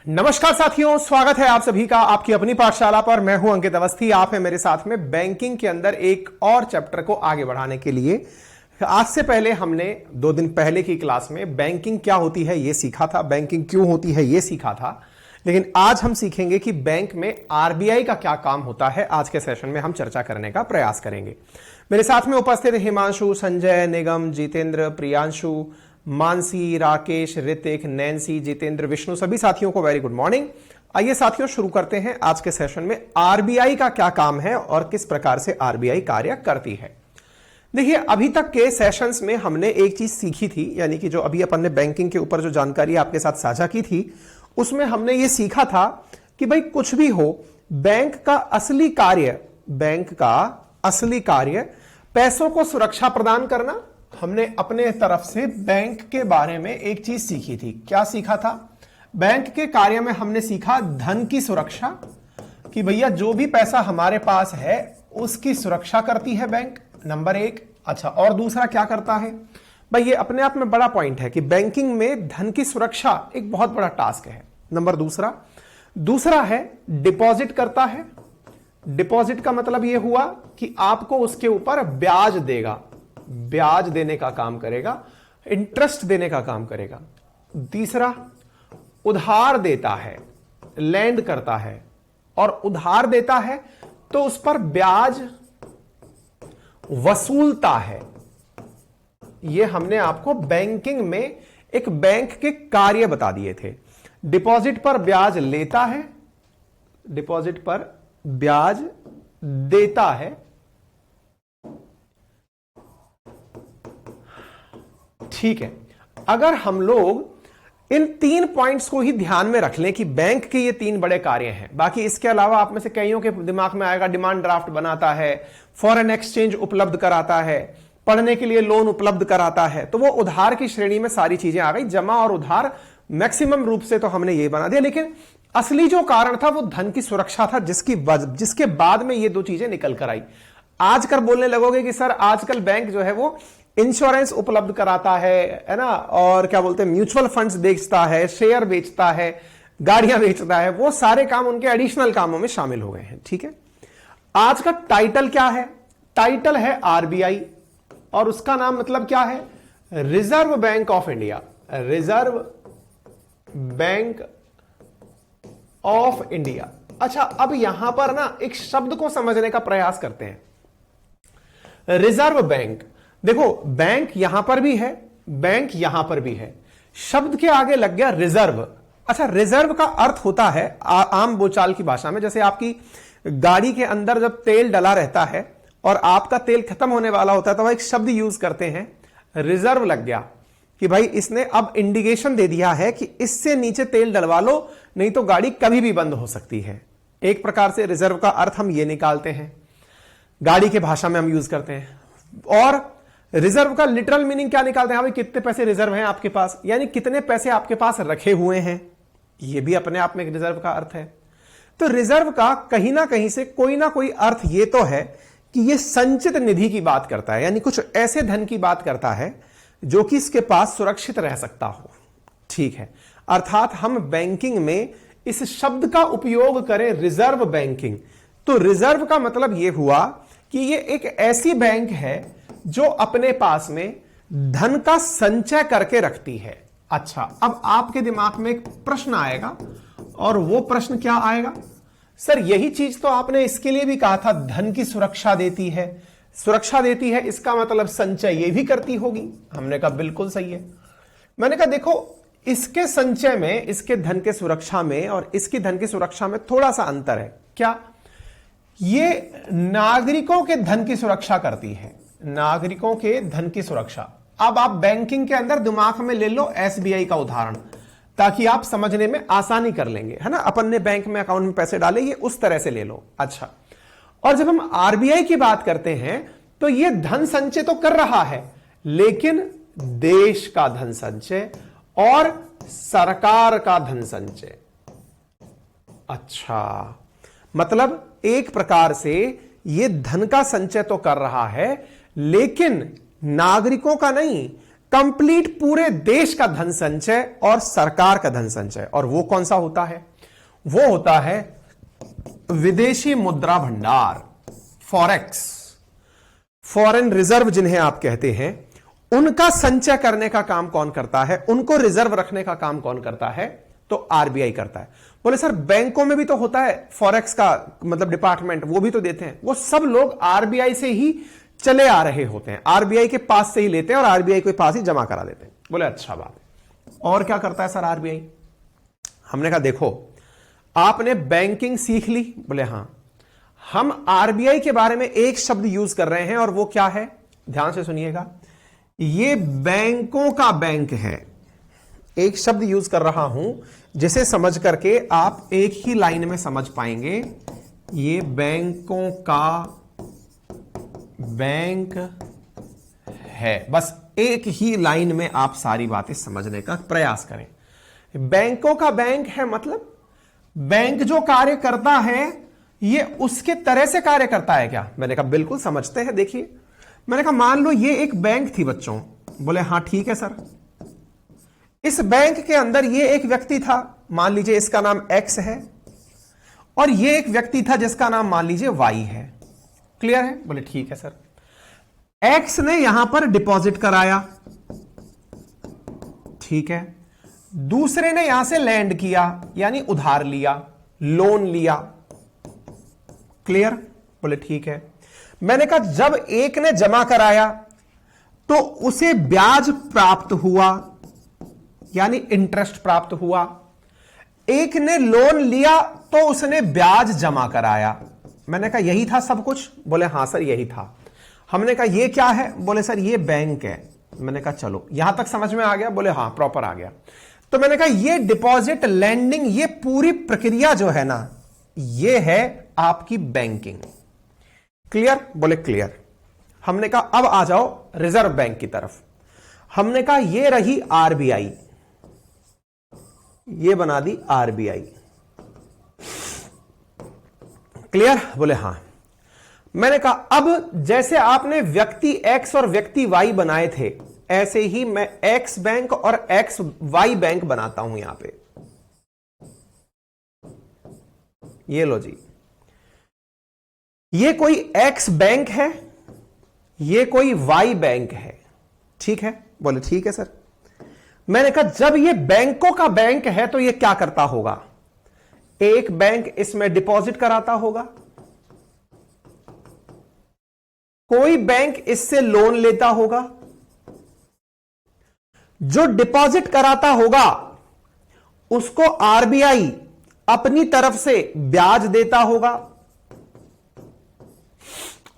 नमस्कार साथियों, स्वागत है आप सभी का आपकी अपनी पाठशाला पर। मैं हूं अंकित अवस्थी, आप हैं मेरे साथ में बैंकिंग के अंदर एक और चैप्टर को आगे बढ़ाने के लिए। आज से पहले हमने 2 दिन पहले की क्लास में बैंकिंग क्या होती है यह सीखा था, बैंकिंग क्यों होती है यह सीखा था, लेकिन आज हम सीखेंगे कि बैंक में आरबीआई का क्या काम होता है। आज के सेशन में हम चर्चा करने का प्रयास करेंगे। मेरे साथ में उपस्थित हिमांशु, संजय, निगम, जितेंद्र, प्रियांशु, मानसी, राकेश, ऋतिक, नैन्सी, जितेंद्र, विष्णु, सभी साथियों को वेरी गुड मॉर्निंग। आइए साथियों शुरू करते हैं आज के सेशन में। आरबीआई का क्या काम है और किस प्रकार से आरबीआई कार्य करती है। देखिए, अभी तक के सेशंस में हमने एक चीज सीखी थी, यानी कि जो अभी अपन ने बैंकिंग के ऊपर जो जानकारी आपके साथ साझा की थी उसमें हमने ये सीखा था कि भाई कुछ भी हो, बैंक का असली कार्य पैसों को सुरक्षा प्रदान करना। हमने अपने तरफ से बैंक के बारे में एक चीज सीखी थी। क्या सीखा था? बैंक के कार्य में हमने सीखा धन की सुरक्षा, कि भैया जो भी पैसा हमारे पास है उसकी सुरक्षा करती है बैंक, नंबर 1। अच्छा, और दूसरा क्या करता है भाई? ये अपने आप में बड़ा पॉइंट है कि बैंकिंग में धन की सुरक्षा एक बहुत बड़ा टास्क है। नंबर दूसरा है डिपॉजिट करता है। डिपॉजिट का मतलब यह हुआ कि आपको उसके ऊपर ब्याज देगा, ब्याज देने का काम करेगा, इंटरेस्ट देने का काम करेगा। तीसरा उधार देता है, लैंड करता है, और उधार देता है तो उस पर ब्याज वसूलता है। यह हमने आपको बैंकिंग में एक बैंक के कार्य बता दिए थे। डिपॉजिट पर ब्याज लेता है, डिपॉजिट पर ब्याज देता है, ठीक है। अगर हम लोग इन 3 पॉइंट्स को ही ध्यान में रख लें कि बैंक के ये 3 बड़े कार्य हैं, बाकी इसके अलावा आप में से कईयों के दिमाग में आएगा डिमांड ड्राफ्ट बनाता है, फॉरेन एक्सचेंज उपलब्ध कराता है, पढ़ने के लिए लोन उपलब्ध कराता है, तो वो उधार की श्रेणी में सारी चीजें आ गई। जमा और उधार मैक्सिमम रूप से तो हमने ये बना दिया, लेकिन असली जो कारण था वो धन की सुरक्षा था, जिसके बाद में ये 2 चीजें निकल कर आई। आजकल बोलने लगोगे कि सर आजकल बैंक जो है वो इंश्योरेंस उपलब्ध कराता है ना, और क्या बोलते हैं म्यूचुअल फंड्स बेचता है, शेयर बेचता है, गाड़ियां बेचता है, वो सारे काम उनके एडिशनल कामों में शामिल हो गए हैं, ठीक है। आज का टाइटल क्या है? टाइटल है आरबीआई, और उसका नाम मतलब क्या है? Reserve bank of India. Reserve bank of India. अच्छा, अब यहां पर ना एक शब्द को समझने का प्रयास करते हैं। रिजर्व बैंक, देखो बैंक यहां पर भी है, बैंक यहां पर भी है, शब्द के आगे लग गया रिजर्व। अच्छा, रिजर्व का अर्थ होता है आम बोलचाल की भाषा में, जैसे आपकी गाड़ी के अंदर जब तेल डला रहता है और आपका तेल खत्म होने वाला होता है तो वह एक शब्द यूज करते हैं, रिजर्व लग गया, कि भाई इसने अब इंडिकेशन दे दिया है कि इससे नीचे तेल डलवा लो, नहीं तो गाड़ी कभी भी बंद हो सकती है। एक प्रकार से रिजर्व का अर्थ हम ये निकालते हैं, गाड़ी के भाषा में हम यूज करते हैं। और रिजर्व का लिटरल मीनिंग क्या निकालते हैं? भाई कितने पैसे रिजर्व हैं आपके पास, यानी कितने पैसे आपके पास रखे हुए हैं, यह भी अपने आप में एक रिजर्व का अर्थ है। तो रिजर्व का कहीं ना कहीं से कोई ना कोई अर्थ यह तो है कि यह संचित निधि की बात करता है, यानी कुछ ऐसे धन की बात करता है जो कि इसके पास सुरक्षित रह सकता हो, ठीक है। अर्थात हम बैंकिंग में इस शब्द का उपयोग करें रिजर्व बैंकिंग, तो रिजर्व का मतलब यह हुआ कि यह एक ऐसी बैंक है जो अपने पास में धन का संचय करके रखती है। अच्छा, अब आपके दिमाग में एक प्रश्न आएगा, और वो प्रश्न क्या आएगा? सर यही चीज तो आपने इसके लिए भी कहा था, धन की सुरक्षा देती है, सुरक्षा देती है, इसका मतलब संचय ये भी करती होगी। हमने कहा बिल्कुल सही है। मैंने कहा देखो, इसके संचय में, इसके धन के सुरक्षा में और इसकी धन की सुरक्षा में थोड़ा सा अंतर है। क्या? ये नागरिकों के धन की सुरक्षा करती है, नागरिकों के धन की सुरक्षा। अब आप बैंकिंग के अंदर दिमाग में ले लो एसबीआई का उदाहरण, ताकि आप समझने में आसानी कर लेंगे, है ना। अपन ने बैंक में अकाउंट में पैसे डाले, ये उस तरह से ले लो। अच्छा, और जब हम आरबीआई की बात करते हैं तो ये धन संचय तो कर रहा है, लेकिन देश का धन संचय और सरकार का धन संचय। अच्छा, मतलब एक प्रकार से ये धन का संचय तो कर रहा है, लेकिन नागरिकों का नहीं, कंप्लीट पूरे देश का धन संचय और सरकार का धन संचय। और वो कौन सा होता है? वो होता है विदेशी मुद्रा भंडार, फॉरेक्स, फॉरेन रिजर्व जिन्हें आप कहते हैं। उनका संचय करने का काम कौन करता है? उनको रिजर्व रखने का काम कौन करता है? तो आरबीआई करता है। बोले सर बैंकों में भी तो होता है फॉरेक्स का मतलब डिपार्टमेंट, वो भी तो देते हैं। वो सब लोग आरबीआई से ही चले आ रहे होते हैं, आरबीआई के पास से ही लेते हैं और आरबीआई के पास ही जमा करा देते हैं। बोले अच्छा बात है। और क्या करता है सर आरबीआई? हमने कहा देखो आपने बैंकिंग सीख ली। बोले हां। हम आरबीआई के बारे में एक शब्द यूज कर रहे हैं और वो क्या है? ध्यान से सुनिएगा, ये बैंकों का बैंक है। एक शब्द यूज कर रहा हूं जिसे समझ करके आप एक ही लाइन में समझ पाएंगे। ये बैंकों का बैंक है। बस एक ही लाइन में आप सारी बातें समझने का प्रयास करें। बैंकों का बैंक है मतलब बैंक जो कार्य करता है ये उसके तरह से कार्य करता है क्या? मैंने कहा बिल्कुल समझते हैं। देखिए मैंने कहा मान लो ये एक बैंक थी बच्चों। बोले हां ठीक है सर। इस बैंक के अंदर ये एक व्यक्ति था, मान लीजिए इसका नाम एक्स है, और ये एक व्यक्ति था जिसका नाम मान लीजिए वाई है। क्लियर है? बोले ठीक है सर। एक्स ने यहां पर डिपॉजिट कराया, ठीक है। दूसरे ने यहां से लैंड किया यानी उधार लिया, लोन लिया। क्लियर? बोले ठीक है। मैंने कहा जब एक ने जमा कराया तो उसे ब्याज प्राप्त हुआ यानी इंटरेस्ट प्राप्त हुआ। एक ने लोन लिया तो उसने ब्याज जमा कराया। मैंने कहा यही था सब कुछ? बोले हां सर यही था। हमने कहा ये क्या है? बोले सर ये बैंक है। मैंने कहा चलो यहां तक समझ में आ गया? बोले हां प्रॉपर आ गया। तो मैंने कहा ये डिपॉजिट लैंडिंग ये पूरी प्रक्रिया जो है ना ये है आपकी बैंकिंग। क्लियर? बोले क्लियर। हमने कहा अब आ जाओ रिजर्व बैंक की तरफ। हमने कहा ये रही आरबीआई, ये बना दी आरबीआई। क्लियर? बोले हां। मैंने कहा अब जैसे आपने व्यक्ति एक्स और व्यक्ति वाई बनाए थे ऐसे ही मैं एक्स बैंक और एक्स वाई बैंक बनाता हूं यहां पे। ये लो जी, ये कोई एक्स बैंक है, ये कोई वाई बैंक है। ठीक है? बोले ठीक है सर। मैंने कहा जब ये बैंकों का बैंक है तो ये क्या करता होगा? एक बैंक इसमें डिपॉजिट कराता होगा, कोई बैंक इससे लोन लेता होगा, जो डिपॉजिट कराता होगा उसको आरबीआई अपनी तरफ से ब्याज देता होगा,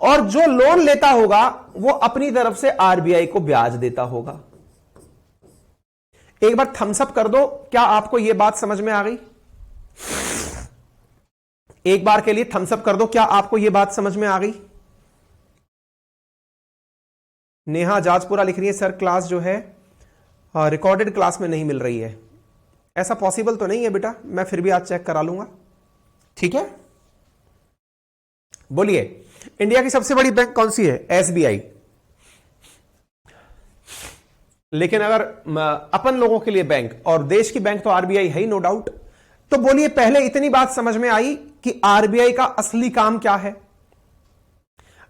और जो लोन लेता होगा वो अपनी तरफ से आरबीआई को ब्याज देता होगा। एक बार थम्स अप कर दो, क्या आपको यह बात समझ में आ गई? एक बार के लिए थम्स अप कर दो, क्या आपको यह बात समझ में आ गई? नेहा जाजपुरा लिख रही है सर क्लास जो है रिकॉर्डेड क्लास में नहीं मिल रही है। ऐसा पॉसिबल तो नहीं है बेटा, मैं फिर भी आज चेक करा लूंगा। ठीक है? बोलिए इंडिया की सबसे बड़ी बैंक कौन सी है? एसबीआई। लेकिन अगर अपन लोगों के लिए बैंक और देश की बैंक तो आरबीआई है ही, नो डाउट। तो बोलिए पहले इतनी बात समझ में आई कि आरबीआई का असली काम क्या है?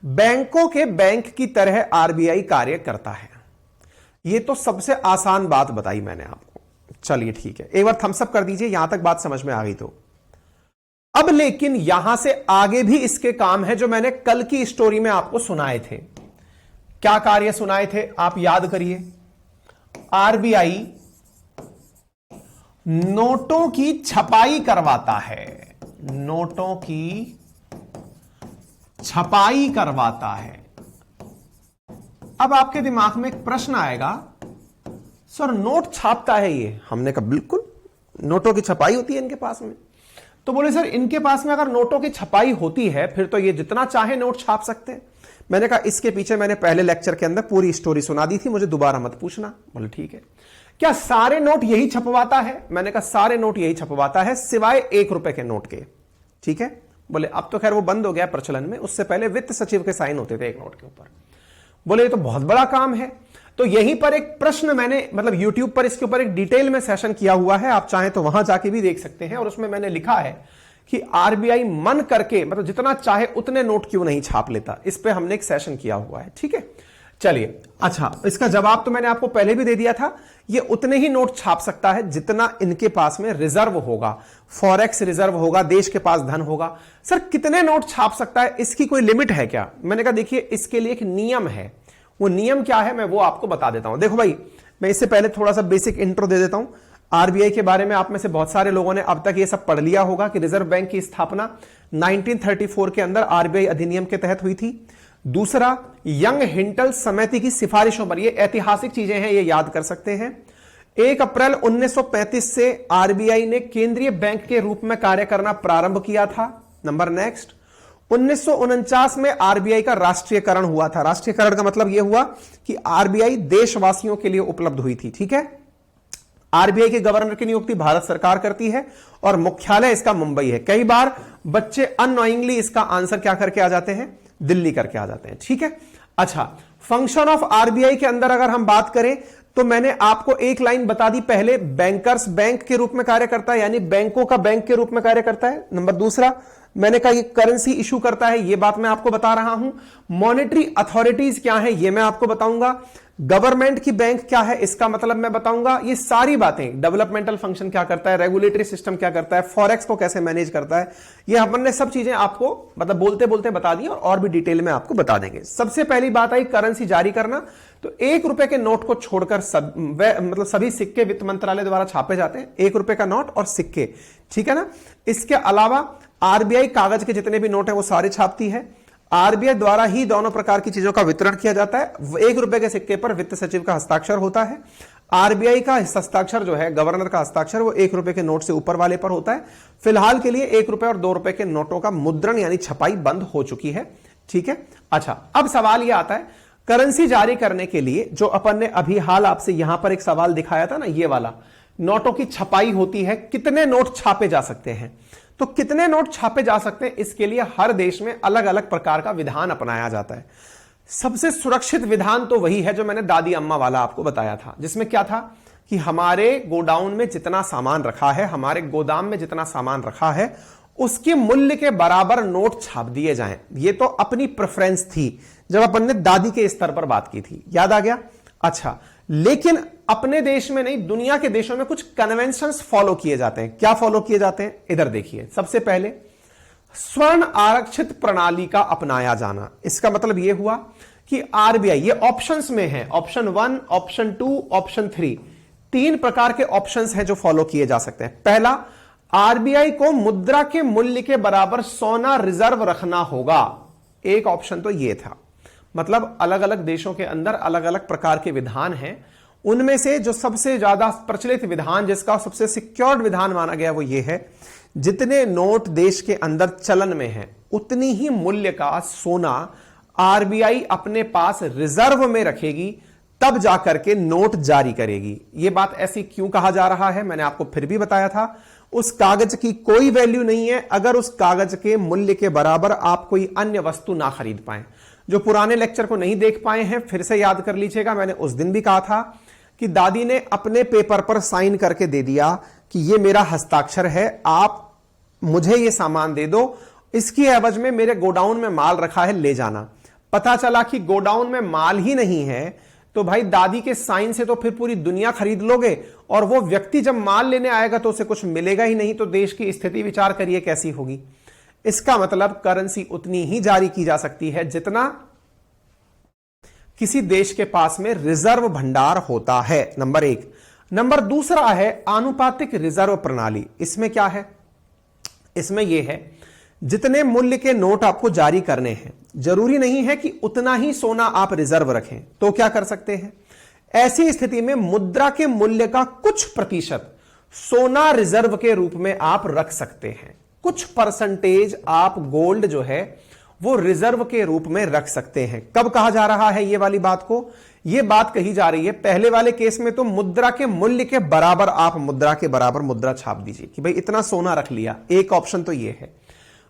बैंकों के बैंक की तरह आरबीआई कार्य करता है। यह तो सबसे आसान बात बताई मैंने आपको। चलिए ठीक है, एक बार थम्स अप कर दीजिए, यहां तक बात समझ में आ गई तो। अब लेकिन यहां से आगे भी इसके काम है जो मैंने कल की स्टोरी में आपको सुनाए थे। क्या कार्य सुनाए थे आप याद करिए। आरबीआई नोटों की छपाई करवाता है, नोटों की छपाई करवाता है। अब आपके दिमाग में एक प्रश्न आएगा, सर नोट छापता है ये? हमने कहा बिल्कुल, नोटों की छपाई होती है इनके पास में। तो बोले सर इनके पास में अगर नोटों की छपाई होती है फिर तो ये जितना चाहे नोट छाप सकते हैं। मैंने कहा इसके पीछे मैंने पहले लेक्चर के अंदर पूरी स्टोरी सुना दी थी, मुझे दोबारा मत पूछना। बोले ठीक है। क्या सारे नोट यही छपवाता है? मैंने कहा सारे नोट यही छपवाता है सिवाय 1 रुपए के नोट के। ठीक है? बोले अब तो खैर वो बंद हो गया प्रचलन में, उससे पहले वित्त सचिव के साइन होते थे एक नोट के ऊपर। बोले ये तो बहुत बड़ा काम है। तो यहीं पर एक प्रश्न मैंने मतलब YouTube पर इसके ऊपर एक डिटेल में सेशन किया हुआ है, आप चाहें तो वहां जाके भी देख सकते हैं। और उसमें मैंने लिखा है कि आरबीआई मन करके मतलब जितना चाहे उतने नोट क्यों नहीं छाप लेता, इस पे हमने एक सेशन किया हुआ है। ठीक है, चलिए। अच्छा, इसका जवाब तो मैंने आपको पहले भी दे दिया था, ये उतने ही नोट छाप सकता है जितना इनके पास में रिजर्व होगा, फॉरेक्स रिजर्व होगा, देश के पास धन होगा। सर कितने नोट छाप सकता है, इसकी कोई लिमिट है क्या? मैंने कहा देखिए इसके लिए एक नियम है। वो नियम क्या है मैं वो आपको बता देता हूं। देखो भाई, मैं इससे पहले थोड़ा सा बेसिक इंट्रो दे देता हूं। आरबीआई के बारे में आप में से बहुत सारे लोगों ने अब तक ये सब पढ़ लिया होगा कि रिजर्व बैंक की स्थापना 1934 के अंदर आरबीआई अधिनियम के तहत हुई थी। दूसरा, यंग हिंटल समिति की सिफारिशों पर, ये ऐतिहासिक चीजें हैं, ये याद कर सकते हैं। 1 अप्रैल 1935 से आरबीआई ने केंद्रीय बैंक के रूप में कार्य करना प्रारंभ किया था। नंबर नेक्स्ट, 1949 में आरबीआई का राष्ट्रीयकरण हुआ था। राष्ट्रीयकरण का मतलब यह हुआ कि आरबीआई देशवासियों के लिए उपलब्ध हुई थी। ठीक है, आरबीआई के गवर्नर की नियुक्ति भारत सरकार करती है और मुख्यालय इसका मुंबई है। कई बार बच्चे अननोइंगली इसका आंसर क्या करके आ जाते हैं, दिल्ली करके आ जाते हैं। ठीक है, अच्छा, फंक्शन ऑफ आरबीआई के अंदर अगर हम बात करें तो मैंने आपको एक लाइन बता दी पहले, बैंकर्स बैंक के रूप में कार्य करता है, यानी बैंकों का बैंक के रूप में कार्य करता है। नंबर दूसरा, मैंने कहा ये करेंसी इशू करता है, ये बात मैं आपको बता रहा हूं। मॉनेटरी अथॉरिटीज क्या है ये मैं आपको बताऊंगा। गवर्नमेंट की बैंक क्या है इसका मतलब मैं बताऊंगा। ये सारी बातें, डेवलपमेंटल फंक्शन क्या करता है, रेगुलेटरी सिस्टम क्या करता है, फॉरेक्स को कैसे मैनेज करता है, ये अपन ने सब चीजें आपको मतलब बोलते बोलते बता दी और भी डिटेल में आपको बता देंगे। सबसे पहली बात आई करेंसी जारी करना। तो 1 रुपए के नोट को छोड़कर मतलब सभी सिक्के वित्त मंत्रालय द्वारा छापे जाते हैं, 1 रुपए का नोट और सिक्के। ठीक है ना, इसके अलावा आरबीआई कागज के जितने भी नोट हैं वो सारे छापती है। आरबीआई द्वारा ही दोनों प्रकार की चीजों का वितरण किया जाता है। 1 रुपए के सिक्के पर वित्त सचिव का हस्ताक्षर होता है। आरबीआई का हस्ताक्षर जो है, गवर्नर का हस्ताक्षर, वो 1 रुपए के नोट से ऊपर वाले पर होता है। फिलहाल के लिए 1 रुपए और 2 रुपए के नोटों का मुद्रण यानी छपाई बंद हो चुकी है। ठीक है, अच्छा, अब सवाल यह आता है करेंसी जारी करने के लिए जो अपन ने अभी हाल आपसे यहां पर एक सवाल दिखाया था ना, ये वाला, नोटों की छपाई होती है, कितने नोट छापे जा सकते हैं। तो कितने नोट छापे जा सकते हैं, इसके लिए हर देश में अलग अलग प्रकार का विधान अपनाया जाता है। सबसे सुरक्षित विधान तो वही है जो मैंने दादी अम्मा वाला आपको बताया था, जिसमें क्या था कि हमारे गोडाउन में जितना सामान रखा है, हमारे गोदाम में जितना सामान रखा है, उसके मूल्य के बराबर नोट छाप दिए जाएं। ये तो अपनी प्रेफरेंस थी जब अपन ने दादी के स्तर पर बात की थी, याद आ गया। अच्छा, लेकिन अपने देश में नहीं, दुनिया के देशों में कुछ कन्वेंशंस फॉलो किए जाते हैं। क्या फॉलो किए जाते हैं, इधर देखिए। सबसे पहले स्वर्ण आरक्षित प्रणाली का अपनाया जाना। इसका मतलब यह हुआ कि आरबीआई, ये ऑप्शंस में है, ऑप्शन 1, ऑप्शन 2, ऑप्शन 3, 3 प्रकार के ऑप्शंस हैं जो फॉलो किए जा सकते हैं। पहला, आरबीआई को मुद्रा के मूल्य के बराबर सोना रिजर्व रखना होगा। एक ऑप्शन तो यह था। मतलब अलग अलग देशों के अंदर अलग अलग प्रकार के विधान हैं, उनमें से जो सबसे ज्यादा प्रचलित विधान, जिसका सबसे सिक्योर्ड विधान माना गया, वो ये है, जितने नोट देश के अंदर चलन में है उतनी ही मूल्य का सोना आरबीआई अपने पास रिजर्व में रखेगी, तब जाकर के नोट जारी करेगी। यह बात ऐसी क्यों कहा जा रहा है, मैंने आपको फिर भी बताया था। उस कागज की कोई वैल्यू नहीं है अगर उस कागज के मूल्य के बराबर आप कोई अन्य वस्तु ना खरीद पाए। जो पुराने लेक्चर को नहीं देख पाए हैं फिर से याद कर लीजिएगा, मैंने उस दिन भी कहा था कि दादी ने अपने पेपर पर साइन करके दे दिया कि ये मेरा हस्ताक्षर है, आप मुझे ये सामान दे दो, इसकी एवज में मेरे गोडाउन में माल रखा है, ले जाना। पता चला कि गोडाउन में माल ही नहीं है, तो भाई दादी के साइन से तो फिर पूरी दुनिया खरीद लोगे, और वो व्यक्ति जब माल लेने आएगा तो उसे कुछ मिलेगा ही नहीं, तो देश की स्थिति विचार करिए कैसी होगी। इसका मतलब करेंसी उतनी ही जारी की जा सकती है जितना किसी देश के पास में रिजर्व भंडार होता है, नंबर 1। नंबर दूसरा है आनुपातिक रिजर्व प्रणाली। इसमें क्या है, इसमें यह है जितने मूल्य के नोट आपको जारी करने हैं, जरूरी नहीं है कि उतना ही सोना आप रिजर्व रखें। तो क्या कर सकते हैं, ऐसी स्थिति में मुद्रा के मूल्य का कुछ प्रतिशत सोना रिजर्व के रूप में आप रख सकते हैं। कुछ परसेंटेज आप गोल्ड जो है वो रिजर्व के रूप में रख सकते हैं। कब कहा जा रहा है ये वाली बात को, ये बात कही जा रही है पहले वाले केस में तो मुद्रा के मूल्य के बराबर आप मुद्रा के बराबर मुद्रा छाप दीजिए कि भाई इतना सोना रख लिया। एक ऑप्शन तो ये है।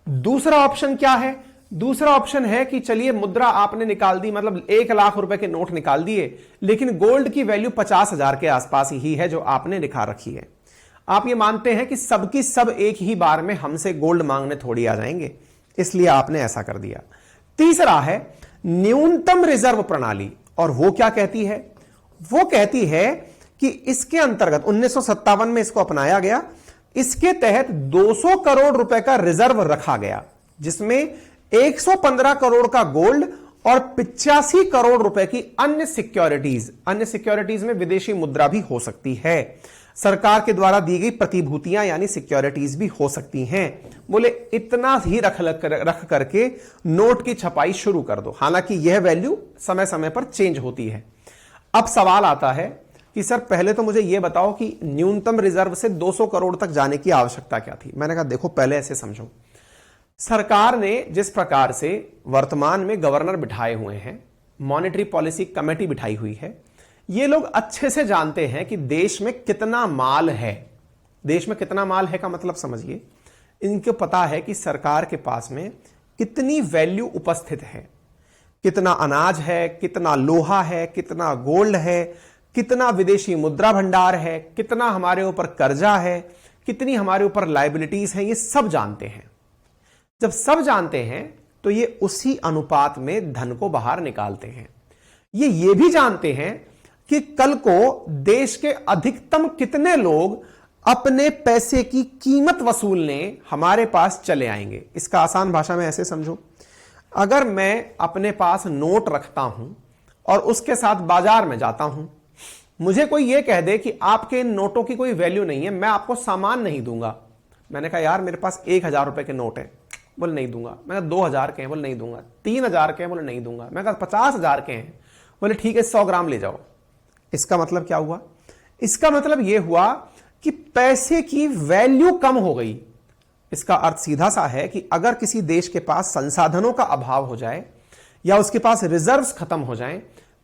दूसरा ऑप्शन क्या है, दूसरा ऑप्शन है कि चलिए मुद्रा आपने निकाल दी, मतलब 1 लाख रुपए के नोट निकाल दिए, लेकिन गोल्ड की वैल्यू 50,000 के आसपास ही है जो आपने निकाल रखी है। आप ये मानते हैं कि सबकी सब एक ही बार में हमसे गोल्ड मांगने थोड़ी आ जाएंगे, इसलिए आपने ऐसा कर दिया। तीसरा है न्यूनतम रिजर्व प्रणाली, और वो क्या कहती है? वो कहती है कि इसके अंतर्गत 1957 में इसको अपनाया गया, इसके तहत 200 करोड़ रुपए का रिजर्व रखा गया, जिसमें 115 करोड़ का गोल्ड और 85 करोड़ रुपए की अन्य सिक्योरिटीज में विदेशी मुद्रा भी हो सकती है, सरकार के द्वारा दी गई प्रतिभूतियां यानी सिक्योरिटीज भी हो सकती हैं। बोले इतना ही रख करके नोट की छपाई शुरू कर दो। हालांकि यह वैल्यू समय समय पर चेंज होती है। अब सवाल आता है कि सर पहले तो मुझे यह बताओ कि न्यूनतम रिजर्व से 200 करोड़ तक जाने की आवश्यकता क्या थी? मैंने कहा देखो पहले ऐसे समझो, सरकार ने जिस प्रकार से वर्तमान में गवर्नर बिठाए हुए हैं, मॉनेटरी पॉलिसी कमेटी बिठाई हुई है, ये लोग अच्छे से जानते हैं कि देश में कितना माल है। देश में कितना माल है का मतलब समझिए, इनको पता है कि सरकार के पास में कितनी वैल्यू उपस्थित है, कितना अनाज है, कितना लोहा है, कितना गोल्ड है, कितना विदेशी मुद्रा भंडार है, कितना हमारे ऊपर कर्जा है, कितनी हमारे ऊपर लायबिलिटीज है, ये सब जानते हैं। जब सब जानते हैं तो ये उसी अनुपात में धन को बाहर निकालते हैं। ये भी जानते हैं कि कल को देश के अधिकतम कितने लोग अपने पैसे की कीमत वसूलने हमारे पास चले आएंगे। इसका आसान भाषा में ऐसे समझो, अगर मैं अपने पास नोट रखता हूं और उसके साथ बाजार में जाता हूं, मुझे कोई यह कह दे कि आपके इन नोटों की कोई वैल्यू नहीं है, मैं आपको सामान नहीं दूंगा। मैंने कहा यार मेरे पास 1,000 रुपए के नोट है, बोले नहीं दूंगा। मैं कहा 2,000 के हैं, बोले नहीं दूंगा। 3,000 के हैं, बोले नहीं दूंगा। मैं कहा 50,000 के हैं, बोले ठीक है 100 ग्राम ले जाओ। इसका मतलब क्या हुआ? इसका मतलब यह हुआ कि पैसे की वैल्यू कम हो गई। इसका अर्थ सीधा सा है कि अगर किसी देश के पास संसाधनों का अभाव हो जाए या उसके पास रिजर्व्स खत्म हो जाएं,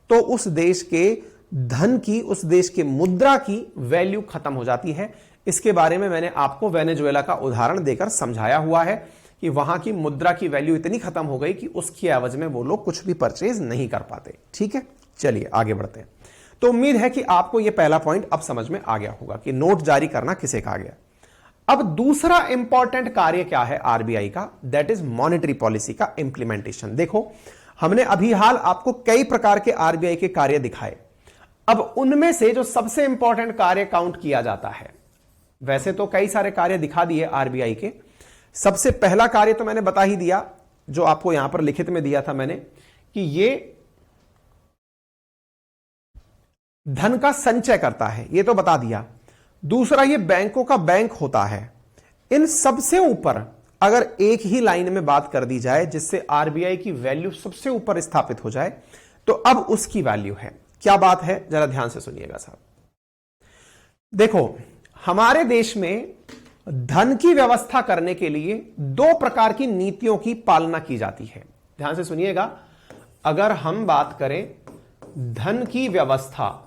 तो उस देश के धन की, उस देश के मुद्रा की वैल्यू खत्म हो जाती है। इसके बारे में मैंने आपको वेनेजुएला का उदाहरण देकर समझाया हुआ है कि वहां की मुद्रा की वैल्यू इतनी खत्म हो गई कि उसकी एवज में वो लोग कुछ भी परचेज नहीं कर पाते। ठीक है, चलिए आगे बढ़ते हैं। तो उम्मीद है कि आपको यह पहला पॉइंट अब समझ में आ गया होगा कि नोट जारी करना किसे कहा गया। अब दूसरा इंपॉर्टेंट कार्य क्या है आरबीआई का? दैट इज मॉनेटरी पॉलिसी का इंप्लीमेंटेशन। देखो हमने अभी हाल आपको कई प्रकार के आरबीआई के कार्य दिखाए। अब उनमें से जो सबसे इंपॉर्टेंट कार्य काउंट किया जाता है, वैसे तो कई सारे कार्य दिखा दिए आरबीआई के, सबसे पहला कार्य तो मैंने बता ही दिया, जो आपको यहां पर लिखित में दिया था मैंने, कि ये धन का संचय करता है, ये तो बता दिया। दूसरा, ये बैंकों का बैंक होता है। इन सबसे ऊपर अगर एक ही लाइन में बात कर दी जाए जिससे आरबीआई की वैल्यू सबसे ऊपर स्थापित हो जाए, तो अब उसकी वैल्यू है। क्या बात है, जरा ध्यान से सुनिएगा साहब। देखो हमारे देश में धन की व्यवस्था करने के लिए 2 प्रकार की नीतियों की पालना की जाती है। ध्यान से सुनिएगा, अगर हम बात करें धन की व्यवस्था,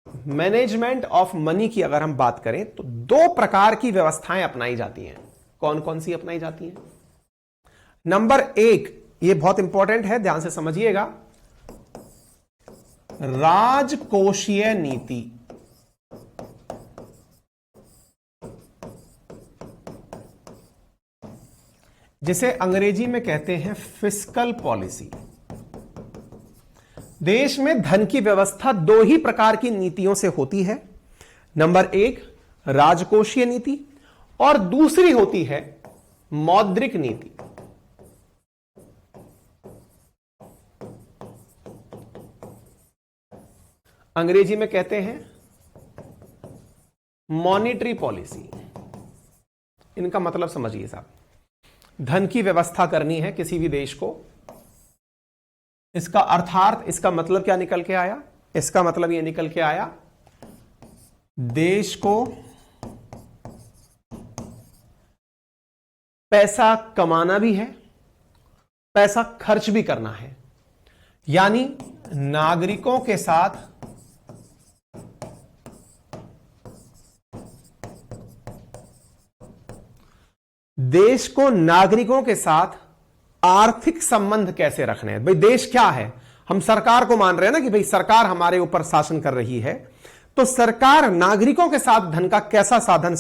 मैनेजमेंट ऑफ मनी की अगर हम बात करें, तो 2 प्रकार की व्यवस्थाएं अपनाई जाती हैं। कौन कौन सी अपनाई जाती हैं? नंबर 1, यह बहुत इंपॉर्टेंट है, ध्यान से समझिएगा, राजकोषीय नीति। जिसे अंग्रेजी में कहते हैं फिस्कल पॉलिसी। देश में धन की व्यवस्था 2 ही प्रकार की नीतियों से होती है। नंबर 1 राजकोषीय नीति और दूसरी होती है मौद्रिक नीति। अंग्रेजी में कहते हैं मॉनेटरी पॉलिसी। इनका मतलब समझिए साहब, धन की व्यवस्था करनी है किसी भी देश को, इसका अर्थार्थ, इसका मतलब क्या निकल के आया? इसका मतलब यह निकल के आया, देश को पैसा कमाना भी है, पैसा खर्च भी करना है, यानी नागरिकों के साथ देश को नागरिकों के साथ आर्थिक संबंध कैसे रखने हैं। भाई देश क्या है, हम सरकार को मान रहे हैं ना कि भाई सरकार हमारे ऊपर शासन कर रही है, तो सरकार नागरिकों के साथ धन का कैसा साधन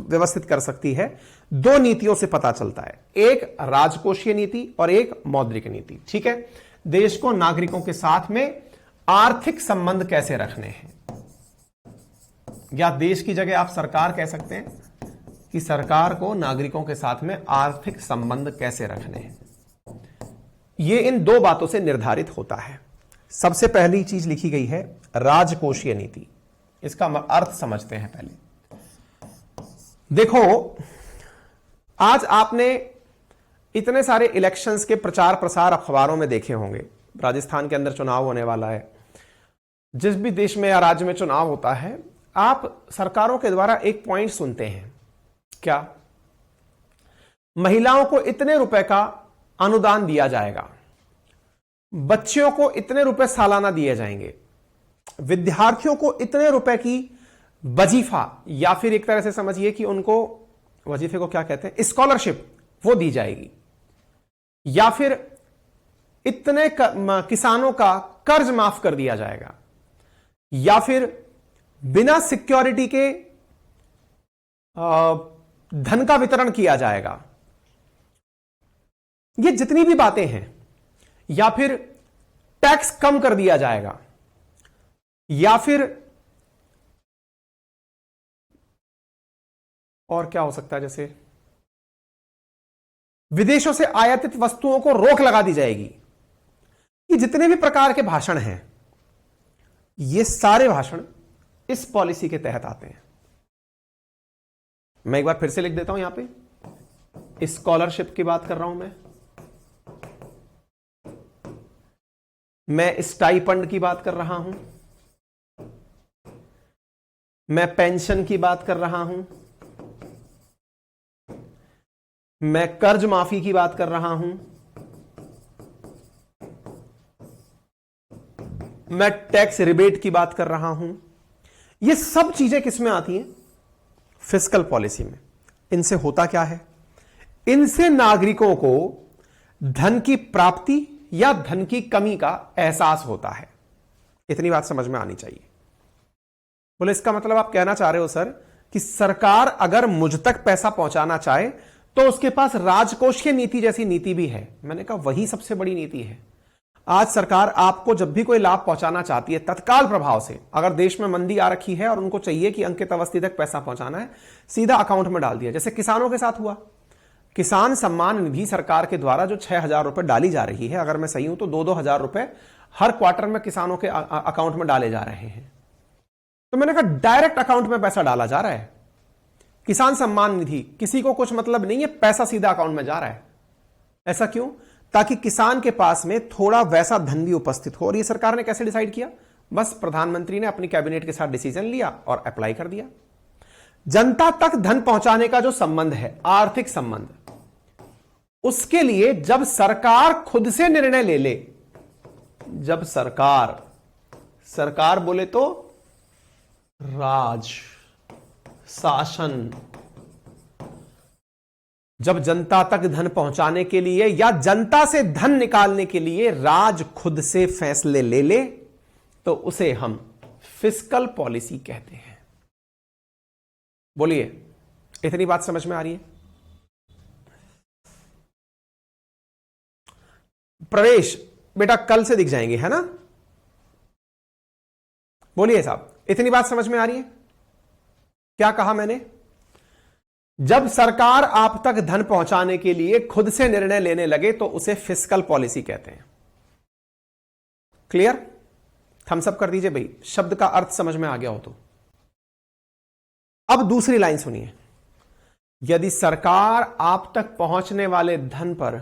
व्यवस्थित कर सकती है, दो नीतियों से पता चलता है, एक राजकोषीय नीति और एक मौद्रिक नीति। ठीक है, देश को नागरिकों के साथ में आर्थिक संबंध कैसे रखने हैं, या देश की जगह आप सरकार कह सकते हैं कि सरकार को नागरिकों के साथ में आर्थिक संबंध कैसे रखने हैं। यह इन दो बातों से निर्धारित होता है। सबसे पहली चीज लिखी गई है राजकोषीय नीति। इसका अर्थ समझते हैं पहले। देखो, आज आपने इतने सारे इलेक्शंस के प्रचार प्रसार अखबारों में देखे होंगे। राजस्थान के अंदर चुनाव होने वाला है, जिस भी देश में या राज्य में चुनाव होता है, आप सरकारों के द्वारा एक पॉइंट सुनते हैं, क्या? महिलाओं को इतने रुपए का अनुदान दिया जाएगा, बच्चियों को इतने रुपए सालाना दिए जाएंगे, विद्यार्थियों को इतने रुपए की वजीफा, या फिर एक तरह से समझिए कि उनको वजीफे को क्या कहते हैं, स्कॉलरशिप, वो दी जाएगी, या फिर इतने किसानों का कर्ज माफ कर दिया जाएगा, या फिर बिना सिक्योरिटी के धन का वितरण किया जाएगा। ये जितनी भी बातें हैं, या फिर टैक्स कम कर दिया जाएगा, या फिर और क्या हो सकता है, जैसे विदेशों से आयातित वस्तुओं को रोक लगा दी जाएगी। ये जितने भी प्रकार के भाषण हैं, ये सारे भाषण इस पॉलिसी के तहत आते हैं। मैं एक बार फिर से लिख देता हूं, यहां पे स्कॉलरशिप की बात कर रहा हूं, मैं स्टाइपेंड की बात कर रहा हूं, मैं पेंशन की बात कर रहा हूं, मैं कर्ज माफी की बात कर रहा हूं, मैं टैक्स रिबेट की बात कर रहा हूं। ये सब चीजें किसमें आती हैं? फिस्कल पॉलिसी में। इनसे होता क्या है? इनसे नागरिकों को धन की प्राप्ति या धन की कमी का एहसास होता है। इतनी बात समझ में आनी चाहिए। बोले इसका मतलब आप कहना चाह रहे हो सर कि सरकार अगर मुझ तक पैसा पहुंचाना चाहे तो उसके पास राजकोषीय नीति जैसी नीति भी है। मैंने कहा वही सबसे बड़ी नीति है। आज सरकार आपको जब भी कोई लाभ पहुंचाना चाहती है, तत्काल प्रभाव से, अगर देश में मंदी आ रखी है और उनको चाहिए कि अंकित अवस्थी तक पैसा पहुंचाना है, सीधा अकाउंट में डाल दिया। जैसे किसानों के साथ हुआ, किसान सम्मान निधि सरकार के द्वारा जो 6,000 रुपए डाली जा रही है, अगर मैं सही हूं तो 2-2 हजार रुपए हर क्वार्टर में किसानों के अकाउंट में डाले जा रहे हैं। तो मैंने कहा डायरेक्ट अकाउंट में पैसा डाला जा रहा है। किसान सम्मान निधि, किसी को कुछ मतलब नहीं है, पैसा सीधा अकाउंट में जा रहा है। ऐसा क्यों? ताकि किसान के पास में थोड़ा वैसा धन भी उपस्थित हो। और ये सरकार ने कैसे डिसाइड किया? बस प्रधानमंत्री ने अपनी कैबिनेट के साथ डिसीजन लिया और अप्लाई कर दिया। जनता तक धन पहुंचाने का जो संबंध है, आर्थिक संबंध, उसके लिए जब सरकार खुद से निर्णय ले ले, जब सरकार बोले तो राज शासन, जब जनता तक धन पहुंचाने के लिए या जनता से धन निकालने के लिए राज खुद से फैसले ले ले, तो उसे हम फिस्कल पॉलिसी कहते हैं। बोलिए, इतनी बात समझ में आ रही है? प्रवेश बेटा कल से दिख जाएंगे, है ना? बोलिए साहब, इतनी बात समझ में आ रही है? क्या कहा मैंने? जब सरकार आप तक धन पहुंचाने के लिए खुद से निर्णय लेने लगे तो उसे फिस्कल पॉलिसी कहते हैं। क्लियर? थम्स अप कर दीजिए भाई, शब्द का अर्थ समझ में आ गया हो तो। अब दूसरी लाइन सुनिए। यदि सरकार आप तक पहुंचने वाले धन पर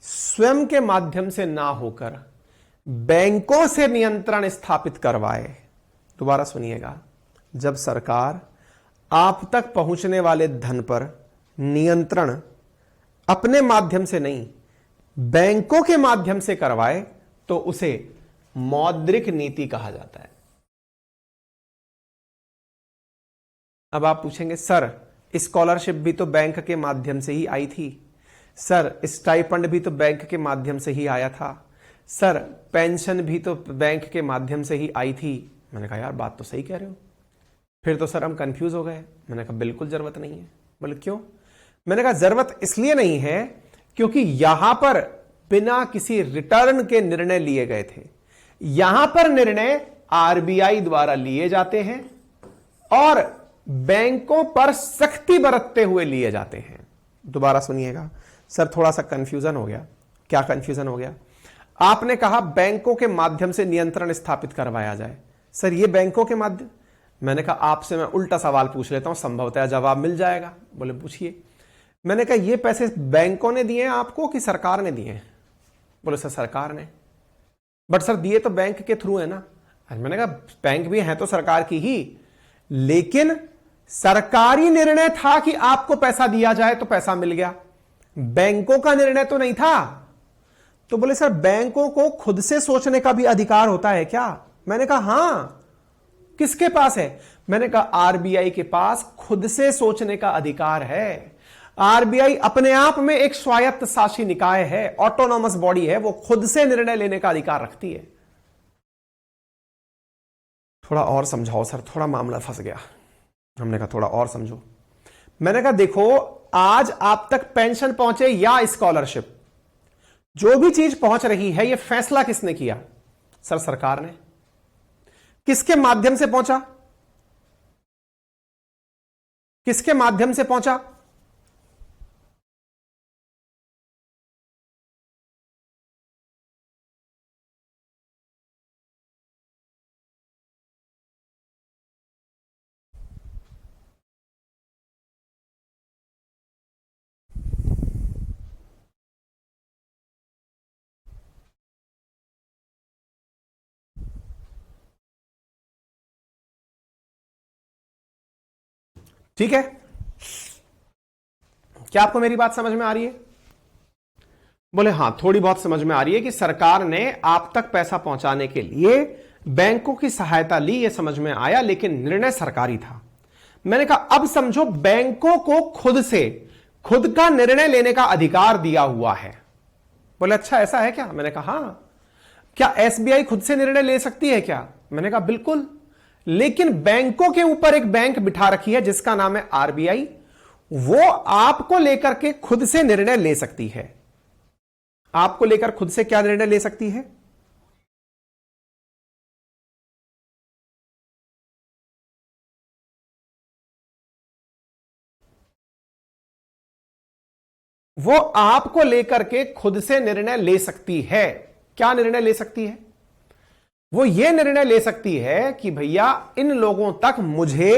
स्वयं के माध्यम से ना होकर बैंकों से नियंत्रण स्थापित करवाए, दोबारा सुनिएगा, जब सरकार आप तक पहुंचने वाले धन पर नियंत्रण अपने माध्यम से नहीं, बैंकों के माध्यम से करवाए, तो उसे मौद्रिक नीति कहा जाता है। अब आप पूछेंगे सर स्कॉलरशिप भी तो बैंक के माध्यम से ही आई थी सर, स्टाइपेंड भी तो बैंक के माध्यम से ही आया था सर, पेंशन भी तो बैंक के माध्यम से ही आई थी। मैंने कहा यार बात तो सही कह रहे हो। फिर तो सर हम कंफ्यूज हो गए। मैंने कहा बिल्कुल जरूरत नहीं है। बोले क्यों? मैंने कहा जरूरत इसलिए नहीं है क्योंकि यहां पर बिना किसी रिटर्न के निर्णय लिए गए थे। यहां पर निर्णय आरबीआई द्वारा लिए जाते हैं और बैंकों पर सख्ती बरतते हुए लिए जाते हैं। दोबारा सुनिएगा सर, थोड़ा सा कंफ्यूजन हो गया। क्या कंफ्यूजन हो गया? आपने कहा बैंकों के माध्यम से नियंत्रण स्थापित करवाया जाए। सर ये बैंकों के माध्यम, मैंने कहा आपसे मैं उल्टा सवाल पूछ लेता हूं, संभवतः जवाब मिल जाएगा। बोले पूछिए। मैंने कहा ये पैसे बैंकों ने दिए हैं आपको कि सरकार ने दिए हैं? बोले सर सरकार ने। बट सर दिए तो बैंक के थ्रू है ना। मैंने कहा बैंक भी है तो सरकार की ही, लेकिन सरकारी निर्णय था कि आपको पैसा दिया जाए तो पैसा मिल गया, बैंकों का निर्णय तो नहीं था। तो बोले सर बैंकों को खुद से सोचने का भी अधिकार होता है क्या? मैंने कहा हां। किसके पास है? मैंने कहा आरबीआई के पास खुद से सोचने का अधिकार है। आरबीआई अपने आप में एक स्वायत्त शासी निकाय है, ऑटोनॉमस बॉडी है, वो खुद से निर्णय लेने का अधिकार रखती है। थोड़ा और समझाओ सर, थोड़ा मामला फंस गया। हमने कहा थोड़ा और समझो। मैंने कहा देखो आज आप तक पेंशन पहुंचे या स्कॉलरशिप, जो भी चीज पहुंच रही है, यह फैसला किसने किया? सर सरकार ने। किसके माध्यम से पहुंचा? किसके माध्यम से पहुंचा? ठीक है, क्या आपको मेरी बात समझ में आ रही है? बोले हां थोड़ी बहुत समझ में आ रही है कि सरकार ने आप तक पैसा पहुंचाने के लिए बैंकों की सहायता ली, यह समझ में आया, लेकिन निर्णय सरकारी था। मैंने कहा अब समझो बैंकों को खुद का निर्णय लेने का अधिकार दिया हुआ है। बोले अच्छा ऐसा है क्या? मैंने कहा हां। क्या एसबीआई खुद से निर्णय ले सकती है क्या? मैंने कहा बिल्कुल, लेकिन बैंकों के ऊपर एक बैंक बिठा रखी है जिसका नाम है आरबीआई, वो आपको लेकर के खुद से निर्णय ले सकती है। आपको लेकर खुद से क्या निर्णय ले सकती है? वो आपको लेकर के खुद से निर्णय ले सकती है। क्या निर्णय ले सकती है? वो ये निर्णय ले सकती है कि भैया इन लोगों तक मुझे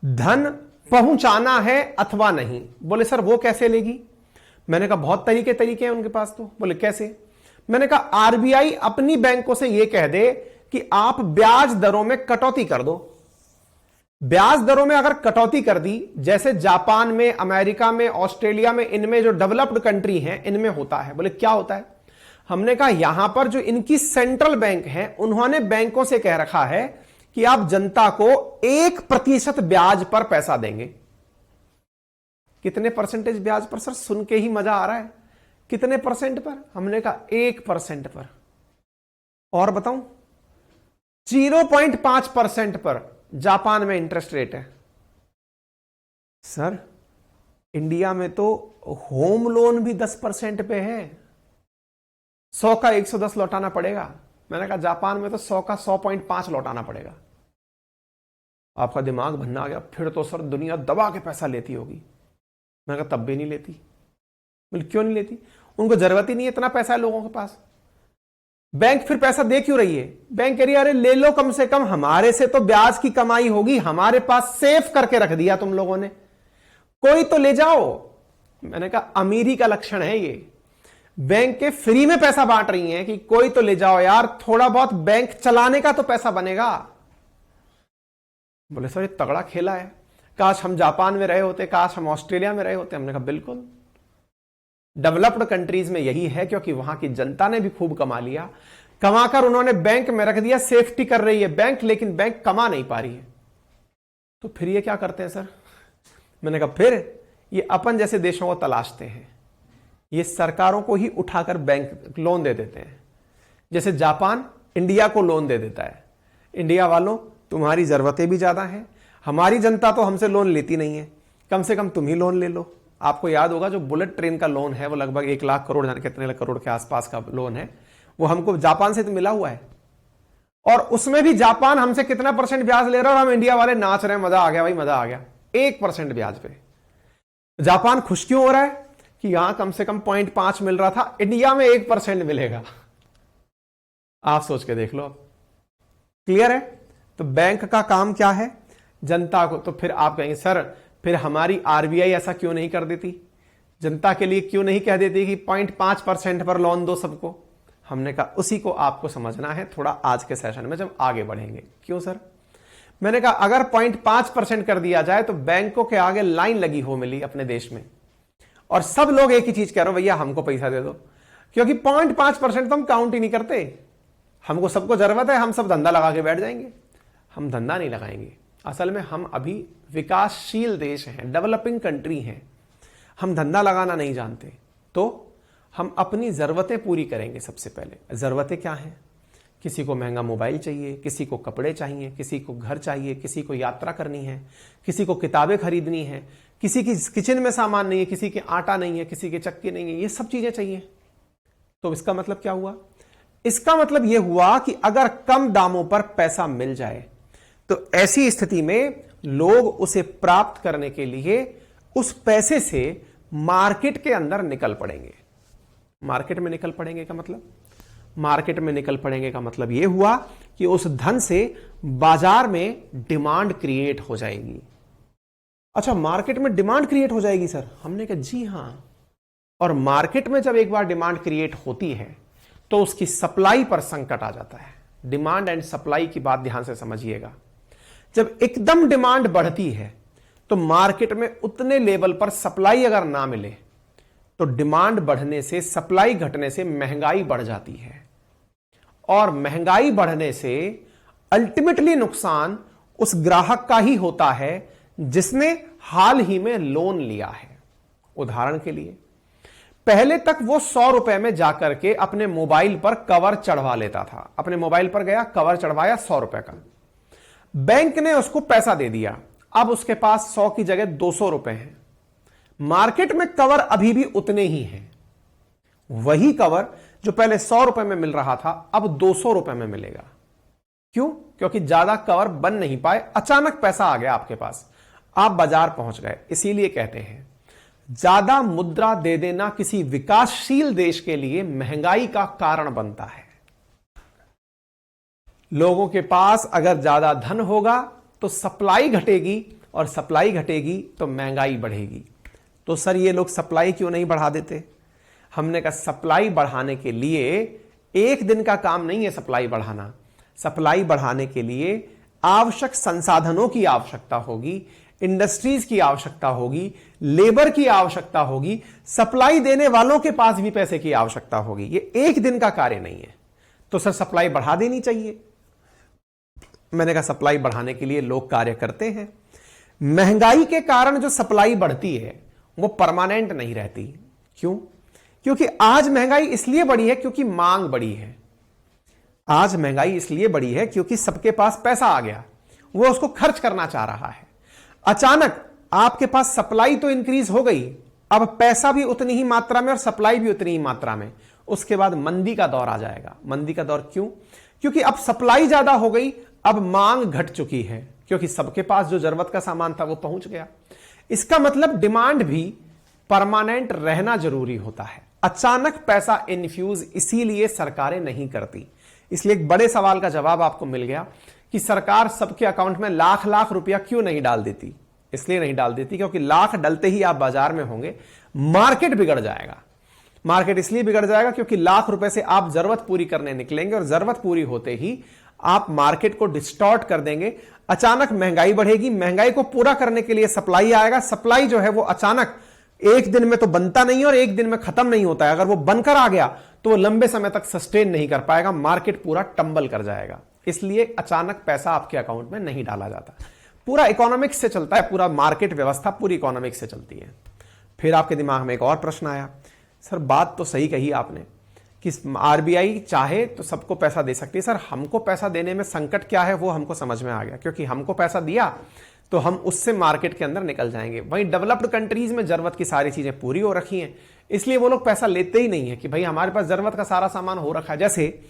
धन पहुंचाना है अथवा नहीं। बोले सर वो कैसे लेगी? मैंने कहा बहुत तरीके हैं उनके पास। तो बोले कैसे? मैंने कहा आरबीआई अपनी बैंकों से यह कह दे कि आप ब्याज दरों में कटौती कर दो। ब्याज दरों में अगर कटौती कर दी, जैसे जापान में, अमेरिका में, ऑस्ट्रेलिया में, इनमें जो डेवलप्ड कंट्री हैं इनमें होता है। बोले क्या होता है? हमने कहा यहां पर जो इनकी सेंट्रल बैंक है उन्होंने बैंकों से कह रखा है कि आप जनता को 1% ब्याज पर पैसा देंगे। कितने परसेंटेज ब्याज पर? सर सुन के ही मजा आ रहा है। कितने परसेंट पर? हमने कहा 1% पर। और बताऊं 0.5% पर जापान में इंटरेस्ट रेट है। सर इंडिया में तो होम लोन भी 10% पे है। 100 का 110 लौटाना पड़ेगा। मैंने कहा जापान में तो 100 का 100.5 लौटाना पड़ेगा। आपका दिमाग भन्ना आ गया। फिर तो सर दुनिया दबा के पैसा लेती होगी। मैंने कहा तब भी नहीं लेती। बोले क्यों नहीं लेती? उनको जरूरत ही नहीं है, इतना पैसा है लोगों के पास। बैंक फिर पैसा दे क्यों रही है? बैंक कह रही है अरे ले लो, कम से कम हमारे से तो ब्याज की कमाई होगी, हमारे पास सेफ करके रख दिया तुम लोगों ने, कोई तो ले जाओ। मैंने कहा अमीरी का लक्षण है ये। बैंक के फ्री में पैसा बांट रही हैं कि कोई तो ले जाओ यार, थोड़ा बहुत बैंक चलाने का तो पैसा बनेगा। बोले सर ये तगड़ा खेला है, काश हम जापान में रहे होते, काश हम ऑस्ट्रेलिया में रहे होते। हमने कहा बिल्कुल, डेवलप्ड कंट्रीज में यही है, क्योंकि वहां की जनता ने भी खूब कमा लिया। कमाकर उन्होंने बैंक में रख दिया, सेफ्टी कर रही है बैंक, लेकिन बैंक कमा नहीं पा रही है। तो फिर ये क्या करते हैं सर? मैंने कहा फिर ये अपन जैसे देशों को तलाशते हैं, ये सरकारों को ही उठाकर बैंक लोन दे देते हैं। जैसे जापान इंडिया को लोन दे देता है, इंडिया वालों तुम्हारी जरूरतें भी ज्यादा हैं, हमारी जनता तो हमसे लोन लेती नहीं है, कम से कम तुम ही लोन ले लो। आपको याद होगा जो बुलेट ट्रेन का लोन है वो लगभग 1 लाख करोड़, जाने कितने लाख करोड़ के आसपास का लोन है, वो हमको जापान से तो मिला हुआ है। और उसमें भी जापान हमसे कितना % ब्याज ले रहा है और हम इंडिया वाले नाच रहे हैं, मजा आ गया भाई, मजा आ गया। 1% ब्याज पे जापान खुश क्यों हो रहा है कि यहां कम से कम 0.5 मिल रहा था, इंडिया में 1% मिलेगा। आप सोच के देख लो। अब क्लियर है? तो बैंक का काम क्या है? जनता को। तो फिर आप कहेंगे सर फिर हमारी आरबीआई ऐसा क्यों नहीं कर देती, जनता के लिए क्यों नहीं कह देती कि 0.5% पर लोन दो सबको? हमने कहा उसी को आपको समझना है थोड़ा आज के सेशन में जब आगे बढ़ेंगे। क्यों सर? मैंने कहा अगर 0.5% कर दिया जाए तो बैंकों के आगे लाइन लगी हो मिली अपने देश में, और सब लोग एक ही चीज कह रहे हो भैया हमको पैसा दे दो, क्योंकि 0.5% तो हम काउंट ही नहीं करते। हमको सबको जरूरत है, हम सब धंधा लगा के बैठ जाएंगे। हम धंधा नहीं लगाएंगे। असल में हम अभी विकासशील देश हैं, डेवलपिंग कंट्री हैं, हम धंधा लगाना नहीं जानते। तो हम अपनी जरूरतें पूरी करेंगे। सबसे पहले जरूरतें क्या हैं? किसी को महंगा मोबाइल चाहिए, किसी को कपड़े चाहिए, किसी को घर चाहिए, किसी को यात्रा करनी है, किसी को किताबें खरीदनी है, किसी की किचन में सामान नहीं है, किसी के आटा नहीं है, किसी के चक्की नहीं है, ये सब चीजें चाहिए। तो इसका मतलब क्या हुआ? इसका मतलब यह हुआ कि अगर कम दामों पर पैसा मिल जाए तो ऐसी स्थिति में लोग उसे प्राप्त करने के लिए उस पैसे से मार्केट के अंदर निकल पड़ेंगे। मार्केट में निकल पड़ेंगे का मतलब, मार्केट में निकल पड़ेंगे का मतलब यह हुआ कि उस धन से बाजार में डिमांड क्रिएट हो जाएगी। अच्छा, मार्केट में डिमांड क्रिएट हो जाएगी सर? हमने कहा जी हां। और मार्केट में जब एक बार डिमांड क्रिएट होती है तो उसकी सप्लाई पर संकट आ जाता है। डिमांड एंड सप्लाई की बात ध्यान से समझिएगा। जब एकदम डिमांड बढ़ती है तो मार्केट में उतने लेवल पर सप्लाई अगर ना मिले तो डिमांड बढ़ने से, सप्लाई घटने से महंगाई बढ़ जाती है, और महंगाई बढ़ने से अल्टीमेटली नुकसान उस ग्राहक का ही होता है जिसने हाल ही में लोन लिया है। उदाहरण के लिए पहले तक वो 100 रुपए में जाकर के अपने मोबाइल पर कवर चढ़वा लेता था। अपने मोबाइल पर गया, कवर चढ़वाया 100 रुपए का, बैंक ने उसको पैसा दे दिया, अब उसके पास 100 की जगह 200 रुपए हैं। मार्केट में कवर अभी भी उतने ही हैं। वही कवर जो पहले 100 रुपए में मिल रहा था अब 200 रुपए में मिलेगा। क्यों? क्योंकि ज्यादा कवर बन नहीं पाए, अचानक पैसा आ गया आपके पास, आप बाजार पहुंच गए। इसीलिए कहते हैं ज्यादा मुद्रा दे देना किसी विकासशील देश के लिए महंगाई का कारण बनता है। लोगों के पास अगर ज्यादा धन होगा तो सप्लाई घटेगी, और सप्लाई घटेगी तो महंगाई बढ़ेगी। तो सर ये लोग सप्लाई क्यों नहीं बढ़ा देते? हमने कहा सप्लाई बढ़ाने के लिए एक दिन का काम नहीं है सप्लाई बढ़ाना। सप्लाई बढ़ाने के लिए आवश्यक संसाधनों की आवश्यकता होगी, इंडस्ट्रीज की आवश्यकता होगी, लेबर की आवश्यकता होगी, सप्लाई देने वालों के पास भी पैसे की आवश्यकता होगी। ये एक दिन का कार्य नहीं है। तो सर सप्लाई बढ़ा देनी चाहिए। मैंने कहा सप्लाई बढ़ाने के लिए लोग कार्य करते हैं। महंगाई के कारण जो सप्लाई बढ़ती है वो परमानेंट नहीं रहती। क्यों? क्योंकि आज महंगाई इसलिए बढ़ी है क्योंकि मांग बढ़ी है। आज महंगाई इसलिए बढ़ी है क्योंकि सबके पास पैसा आ गया, वो उसको खर्च करना चाह रहा है। अचानक आपके पास सप्लाई तो इंक्रीज हो गई, अब पैसा भी उतनी ही मात्रा में और सप्लाई भी उतनी ही मात्रा में। उसके बाद मंदी का दौर आ जाएगा। मंदी का दौर क्यों? क्योंकि अब सप्लाई ज्यादा हो गई, अब मांग घट चुकी है, क्योंकि सबके पास जो जरूरत का सामान था वो पहुंच गया। इसका मतलब डिमांड भी परमानेंट रहना जरूरी होता है। अचानक पैसा इन्फ्यूज इसीलिए सरकारें नहीं करती। इसलिए एक बड़े सवाल का जवाब आपको मिल गया कि सरकार सबके अकाउंट में लाख लाख रुपया क्यों नहीं डाल देती। इसलिए नहीं डाल देती क्योंकि लाख डलते ही आप बाजार में होंगे, मार्केट बिगड़ जाएगा। मार्केट इसलिए बिगड़ जाएगा क्योंकि लाख रुपए से आप जरूरत पूरी करने निकलेंगे और जरूरत पूरी होते ही आप मार्केट को डिस्टॉर्ट कर देंगे। अचानक महंगाई बढ़ेगी, महंगाई को पूरा करने के लिए सप्लाई आएगा। सप्लाई जो है वो अचानक एक दिन में तो बनता नहीं है और एक दिन में खत्म नहीं होता है। अगर वो बनकर आ गया तो वो लंबे समय तक सस्टेन नहीं कर पाएगा, मार्केट पूरा टंबल कर जाएगा। इसलिए अचानक पैसा आपके अकाउंट में नहीं डाला जाता। पूरा इकोनॉमिक्स से चलता है, पूरा मार्केट व्यवस्था पूरी इकोनॉमिक्स से चलती है। फिर आपके दिमाग में एक और प्रश्न आया, सर बात तो सही कही आपने कि आरबीआई चाहे तो सबको पैसा दे सकती है, सर हमको पैसा देने में संकट क्या है वो हमको समझ में आ गया, क्योंकि हमको पैसा दिया तो हम उससे मार्केट के अंदर निकल जाएंगे। वहीं डेवलप्ड कंट्रीज में जरूरत की सारी चीजें पूरी हो रखी हैं, इसलिए वो लोग पैसा लेते ही नहीं है कि भाई हमारे पास जरूरत का सारा सामान हो रखा है। जैसे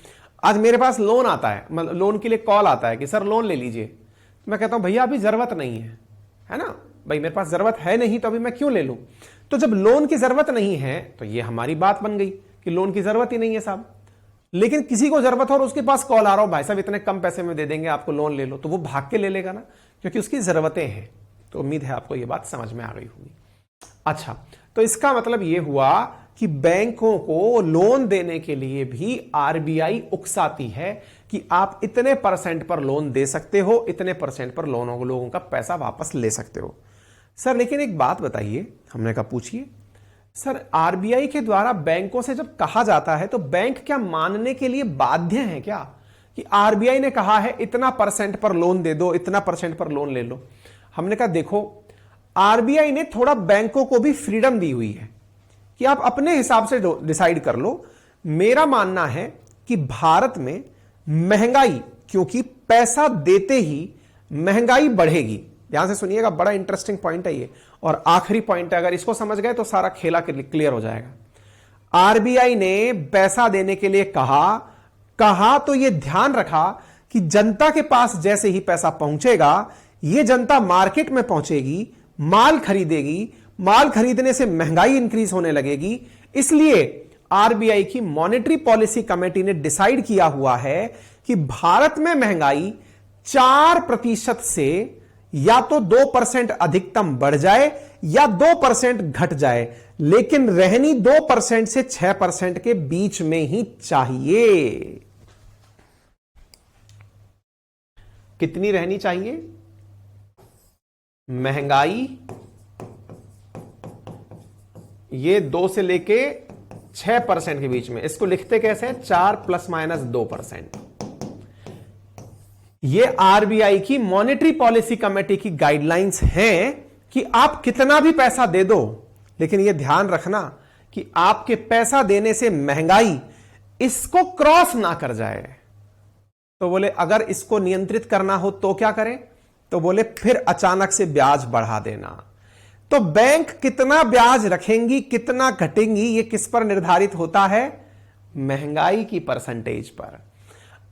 आज मेरे पास लोन आता है, मतलब लोन के लिए कॉल आता है कि सर लोन ले लीजिए, मैं कहता हूं भैया अभी जरूरत नहीं है ना भाई, मेरे पास जरूरत है नहीं तो अभी मैं क्यों ले लूं। तो जब लोन की जरूरत नहीं है तो ये हमारी बात बन गई कि लोन की जरूरत ही नहीं है साहब। लेकिन किसी को जरूरत हो और उसके पास कॉल आ रहा हो, भाई साहब इतने कम पैसे में दे देंगे आपको, लोन ले लो, तो वो भाग के ले लेगा ना, क्योंकि उसकी जरूरतें हैं। तो उम्मीद है आपको ये बात समझ में आ गई होगी। अच्छा, तो इसका मतलब ये हुआ कि बैंकों को लोन देने के लिए भी आरबीआई उकसाती है कि आप इतने परसेंट पर लोन दे सकते हो, इतने परसेंट पर लोगों का पैसा वापस ले सकते हो। सर लेकिन एक बात बताइए, हमने कहा पूछिए सर, आरबीआई के द्वारा बैंकों से जब कहा जाता है तो बैंक क्या मानने के लिए बाध्य हैं क्या कि आरबीआई ने कहा है इतना परसेंट पर लोन दे दो, इतना परसेंट पर लोन ले लो। हमने कहा देखो, आरबीआई ने थोड़ा बैंकों को भी फ्रीडम दी हुई है कि आप अपने हिसाब से डिसाइड कर लो। मेरा मानना है कि भारत में महंगाई, क्योंकि पैसा देते ही महंगाई बढ़ेगी, ध्यान से सुनिएगा, बड़ा इंटरेस्टिंग पॉइंट है ये, और आखिरी पॉइंट है, अगर इसको समझ गए तो सारा खेला क्लियर हो जाएगा। आरबीआई ने पैसा देने के लिए कहा तो ये ध्यान रखा कि जनता के पास जैसे ही पैसा पहुंचेगा, ये जनता मार्केट में पहुंचेगी, माल खरीदेगी, माल खरीदने से महंगाई इंक्रीज होने लगेगी। इसलिए आरबीआई की मॉनेटरी पॉलिसी कमेटी ने डिसाइड किया हुआ है कि भारत में महंगाई 4% से या तो 2% अधिकतम बढ़ जाए या 2% घट जाए, लेकिन रहनी 2% से 6% के बीच में ही चाहिए। कितनी रहनी चाहिए? महंगाई ये 2 से लेके 6% के बीच में, इसको लिखते कैसे हैं? 4 ± 2%। ये आरबीआई की मॉनेटरी पॉलिसी कमेटी की गाइडलाइंस हैं कि आप कितना भी पैसा दे दो, लेकिन यह ध्यान रखना कि आपके पैसा देने से महंगाई इसको क्रॉस ना कर जाए। तो बोले अगर इसको नियंत्रित करना हो तो क्या करें? तो बोले फिर अचानक से ब्याज बढ़ा देना। तो बैंक कितना ब्याज रखेंगी, कितना घटेंगी, ये किस पर निर्धारित होता है? महंगाई की परसेंटेज पर।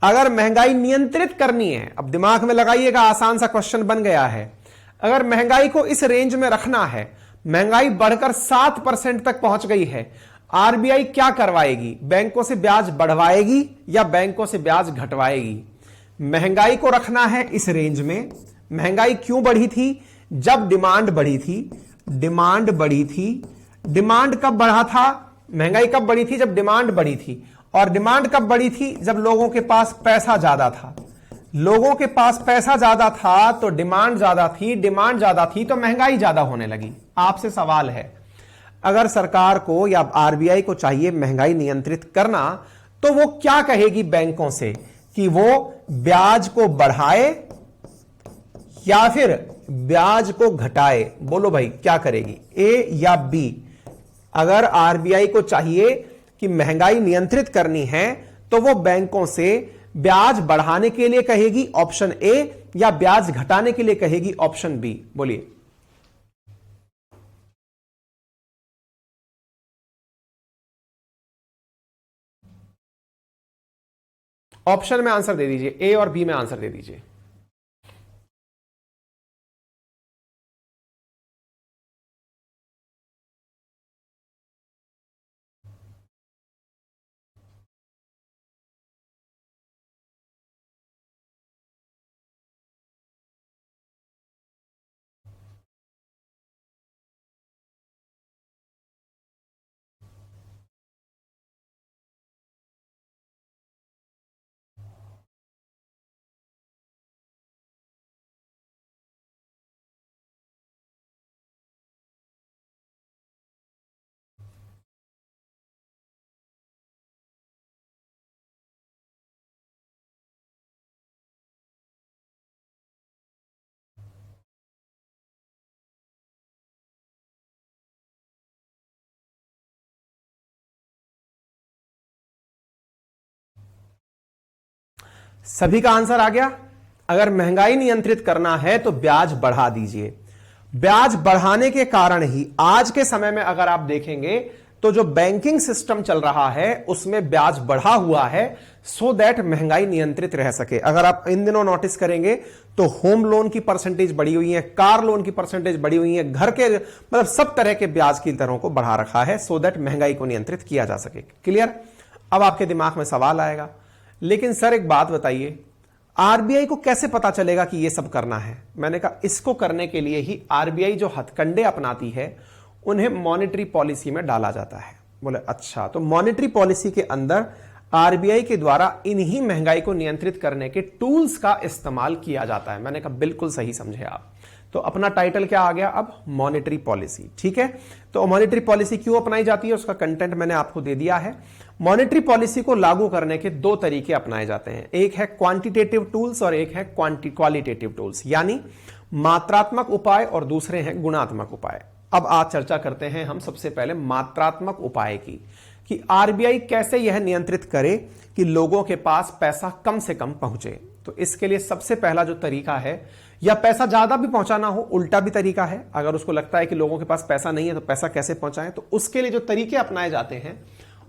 अगर महंगाई नियंत्रित करनी है, अब दिमाग में लगाइएगा, आसान सा क्वेश्चन बन गया है, अगर महंगाई को इस रेंज में रखना है, महंगाई बढ़कर 7% तक पहुंच गई है, आरबीआई क्या करवाएगी? बैंकों से ब्याज बढ़वाएगी या बैंकों से ब्याज घटवाएगी? महंगाई को रखना है इस रेंज में। महंगाई क्यों बढ़ी थी? जब डिमांड बढ़ी थी। डिमांड बढ़ी थी। डिमांड कब बढ़ा था? महंगाई कब बढ़ी थी? जब डिमांड बढ़ी थी। और डिमांड कब बढ़ी थी? जब लोगों के पास पैसा ज्यादा था। लोगों के पास पैसा ज्यादा था तो डिमांड ज्यादा थी, डिमांड ज्यादा थी तो महंगाई ज्यादा होने लगी। आपसे सवाल है, अगर सरकार को या आरबीआई को चाहिए महंगाई नियंत्रित करना, तो वो क्या कहेगी बैंकों से कि वो ब्याज को बढ़ाए या फिर ब्याज को घटाए? बोलो भाई क्या करेगी, ए या बी? अगर आरबीआई को चाहिए कि महंगाई नियंत्रित करनी है तो वो बैंकों से ब्याज बढ़ाने के लिए कहेगी, ऑप्शन ए, या ब्याज घटाने के लिए कहेगी, ऑप्शन बी? बोलिए। ऑप्शन में आंसर दे दीजिए, ए और बी में आंसर दे दीजिए। सभी का आंसर आ गया। अगर महंगाई नियंत्रित करना है तो ब्याज बढ़ा दीजिए। ब्याज बढ़ाने के कारण ही आज के समय में अगर आप देखेंगे तो जो बैंकिंग सिस्टम चल रहा है उसमें ब्याज बढ़ा हुआ है, सो दैट महंगाई नियंत्रित रह सके। अगर आप इन दिनों नोटिस करेंगे तो होम लोन की परसेंटेज बढ़ी हुई है, कार लोन की परसेंटेज बढ़ी हुई है, घर के मतलब सब तरह के ब्याज की दरों को बढ़ा रखा है, सो दैट महंगाई को नियंत्रित किया जा सके। क्लियर? अब आपके दिमाग में सवाल आएगा, लेकिन सर एक बात बताइए, आरबीआई को कैसे पता चलेगा कि यह सब करना है? मैंने कहा इसको करने के लिए ही आरबीआई जो हथकंडे अपनाती है उन्हें मॉनेटरी पॉलिसी में डाला जाता है। बोले अच्छा, तो मॉनेटरी पॉलिसी के अंदर आरबीआई के द्वारा इन्हीं महंगाई को नियंत्रित करने के टूल्स का इस्तेमाल किया जाता है। मैंने कहा बिल्कुल सही समझे आप। तो अपना टाइटल क्या आ गया अब? Monetary policy. ठीक है, तो मॉनेटरी पॉलिसी क्यों अपनाई जाती है उसका कंटेंट मैंने आपको दे दिया है। मॉनेटरी पॉलिसी को लागू करने के दो तरीके अपनाए जाते हैं, एक है क्वांटिटेटिव टूल्स और एक है क्वालिटेटिव टूल्स, यानी मात्रात्मक उपाय और दूसरे हैं गुणात्मक उपाय। अब आज चर्चा करते हैं हम सबसे पहले मात्रात्मक उपाय की, कि आरबीआई कैसे यह नियंत्रित करे कि लोगों के पास पैसा कम से कम पहुंचे। तो इसके लिए सबसे पहला जो तरीका है, या पैसा ज्यादा भी पहुंचाना हो, उल्टा भी तरीका है। अगर उसको लगता है कि लोगों के पास पैसा नहीं है तो पैसा कैसे पहुंचाएं, तो उसके लिए जो तरीके अपनाए जाते हैं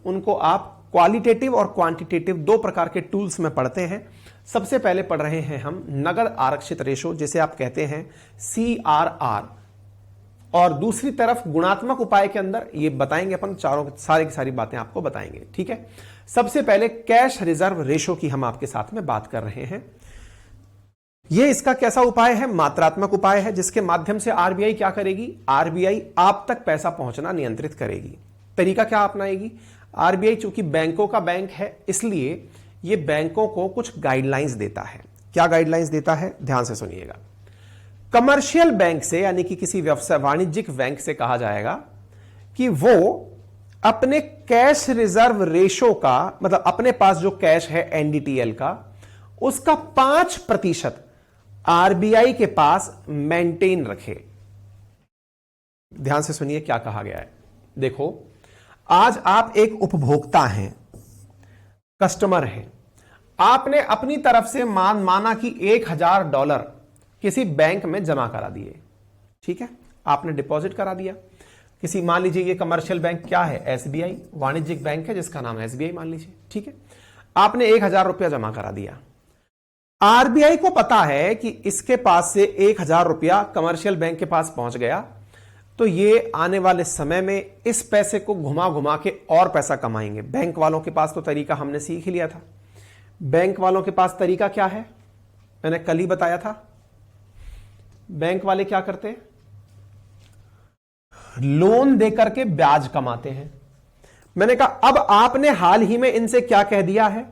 उनको आप क्वालिटेटिव और क्वांटिटेटिव दो प्रकार के टूल्स में पढ़ते हैं। सबसे पहले पढ़ रहे हैं हम नगद आरक्षित रेशो, जिसे आप कहते हैं CRR, और दूसरी तरफ गुणात्मक उपाय के अंदर ये बताएंगे अपन, चारों सारी की सारी बातें आपको बताएंगे। ठीक है, सबसे पहले कैश रिजर्व रेशो की हम आपके साथ में बात कर रहे हैं। ये इसका कैसा उपाय है? मात्रात्मक उपाय है, जिसके माध्यम से आरबीआई क्या करेगी? आरबीआई आप तक पैसा पहुंचना नियंत्रित करेगी। तरीका क्या अपनाएगी? आरबीआई चूंकि बैंकों का बैंक है, इसलिए ये बैंकों को कुछ गाइडलाइंस देता है। क्या गाइडलाइंस देता है? ध्यान से सुनिएगा। कमर्शियल बैंक से, यानी कि किसी व्यवसाय वाणिज्यिक बैंक से कहा जाएगा कि वो अपने कैश रिजर्व रेशो का, मतलब अपने पास जो कैश है एनडीटीएल का, उसका 5% आरबीआई के पास मेंटेन रखे। ध्यान से सुनिए क्या कहा गया है। देखो, आज आप एक उपभोक्ता हैं, कस्टमर हैं, आपने अपनी तरफ से माना कि $1000 किसी बैंक में जमा करा दिए। ठीक है, आपने डिपॉजिट करा दिया किसी, मान लीजिए ये कमर्शियल बैंक क्या है? एसबीआई, वाणिज्यिक बैंक है जिसका नाम है एसबीआई मान लीजिए। ठीक है, आपने $1000 जमा करा दिया। आरबीआई को पता है कि इसके पास से $1000 कमर्शियल बैंक के पास पहुंच गया, तो ये आने वाले समय में इस पैसे को घुमा घुमा के और पैसा कमाएंगे। बैंक वालों के पास तो तरीका हमने सीख ही लिया था। बैंक वालों के पास तरीका क्या है? मैंने कल ही बताया था। बैंक वाले क्या करते हैं? लोन देकर के ब्याज कमाते हैं। मैंने कहा अब आपने हाल ही में इनसे क्या कह दिया है?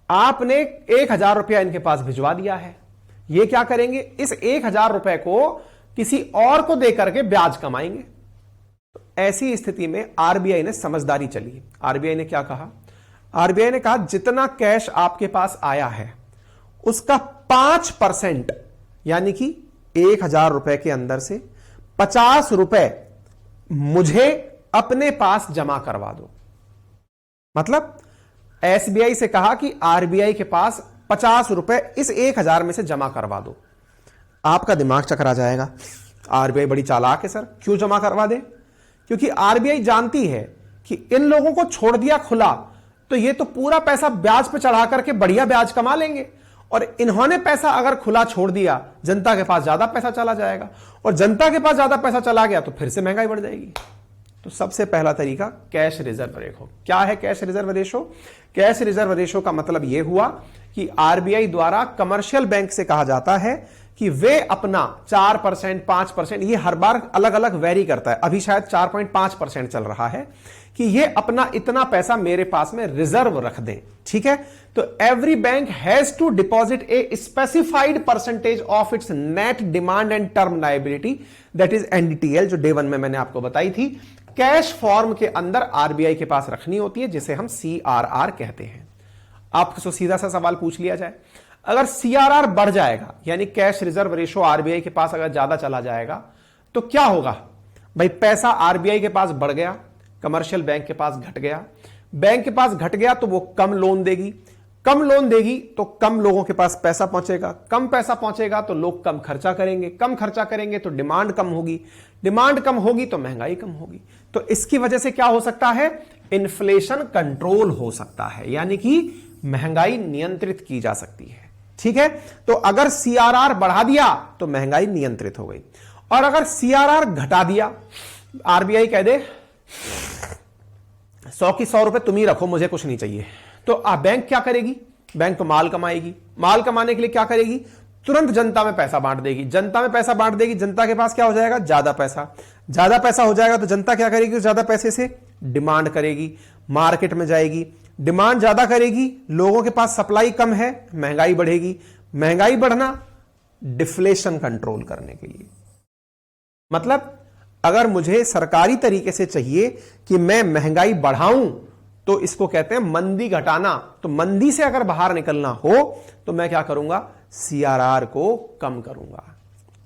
आपने $1000 इनके पास भिजवा दिया है। ये क्या करेंगे? इस $1000 को किसी और को देकर के ब्याज कमाएंगे। तो ऐसी स्थिति में आरबीआई ने समझदारी चली। आरबीआई ने क्या कहा? आरबीआई ने कहा जितना कैश आपके पास आया है उसका 5%, यानी कि $1000 के अंदर से ₹50 मुझे अपने पास जमा करवा दो। मतलब एसबीआई से कहा कि आरबीआई के पास ₹50 इस 1000 में से जमा करवा दो। आपका दिमाग चकरा जाएगा, आरबीआई बड़ी चालाक है सर, क्यों जमा करवा दे? क्योंकि आरबीआई जानती है कि इन लोगों को छोड़ दिया खुला तो ये तो पूरा पैसा ब्याज पे चढ़ा करके बढ़िया ब्याज कमा लेंगे, और इन्होंने पैसा अगर खुला छोड़ दिया जनता के पास ज्यादा पैसा चला जाएगा, और जनता के पास ज्यादा पैसा चला गया तो फिर से महंगाई बढ़ जाएगी। तो सबसे पहला तरीका कैश रिजर्व रेशो। क्या है cash reserve ratio? Cash reserve ratio का मतलब यह हुआ कि आरबीआई द्वारा कमर्शियल बैंक से कहा जाता है कि वे अपना 4%, 5%, ये हर बार अलग अलग वेरी करता है, अभी शायद 4.5% चल रहा है, कि ये अपना इतना पैसा मेरे पास में रिजर्व रख दें। ठीक है, तो every bank has to deposit a specified percentage of its net demand and term liability, that is NDTL, जो डे 1 में मैंने आपको बताई थी, कैश फॉर्म के अंदर आरबीआई के पास रखनी होती है, जिसे हम सीआरआर कहते हैं। आपसे सीधा सा सवाल पूछ लिया जाए, अगर सीआरआर बढ़ जाएगा, यानी कैश रिजर्व रेशो आरबीआई के पास अगर ज्यादा चला जाएगा, तो क्या होगा भाई? पैसा आरबीआई के पास बढ़ गया, कमर्शियल बैंक के पास घट गया। बैंक के पास घट गया तो वो कम लोन देगी, कम लोन देगी तो कम लोगों के पास पैसा पहुंचेगा, कम पैसा पहुंचेगा तो लोग कम खर्चा करेंगे, कम खर्चा करेंगे तो डिमांड कम होगी, डिमांड कम होगी तो महंगाई कम होगी। तो इसकी वजह से क्या हो सकता है, इन्फ्लेशन कंट्रोल हो सकता है, यानी कि महंगाई नियंत्रित की जा सकती है। ठीक है, तो अगर सीआरआर बढ़ा दिया तो महंगाई नियंत्रित हो गई, और अगर सीआरआर घटा दिया, आरबीआई कह दे 100 की 100 रुपए तुम ही रखो, मुझे कुछ नहीं चाहिए, तो बैंक क्या करेगी, बैंक तो माल कमाएगी, माल कमाने के लिए क्या करेगी, तुरंत जनता में पैसा बांट देगी, जनता में पैसा बांट देगी, जनता के पास क्या हो जाएगा, ज्यादा पैसा, ज्यादा पैसा हो जाएगा तो जनता क्या करेगी, ज्यादा पैसे से डिमांड करेगी, मार्केट में जाएगी, डिमांड ज्यादा करेगी, लोगों के पास सप्लाई कम है, महंगाई बढ़ेगी, महंगाई बढ़ना डिफ्लेशन कंट्रोल करने के लिए। मतलब अगर मुझे सरकारी तरीके से चाहिए कि मैं महंगाई बढ़ाऊं तो इसको कहते हैं मंदी घटाना। तो मंदी से अगर बाहर निकलना हो तो मैं क्या करूंगा, सीआरआर को कम करूंगा।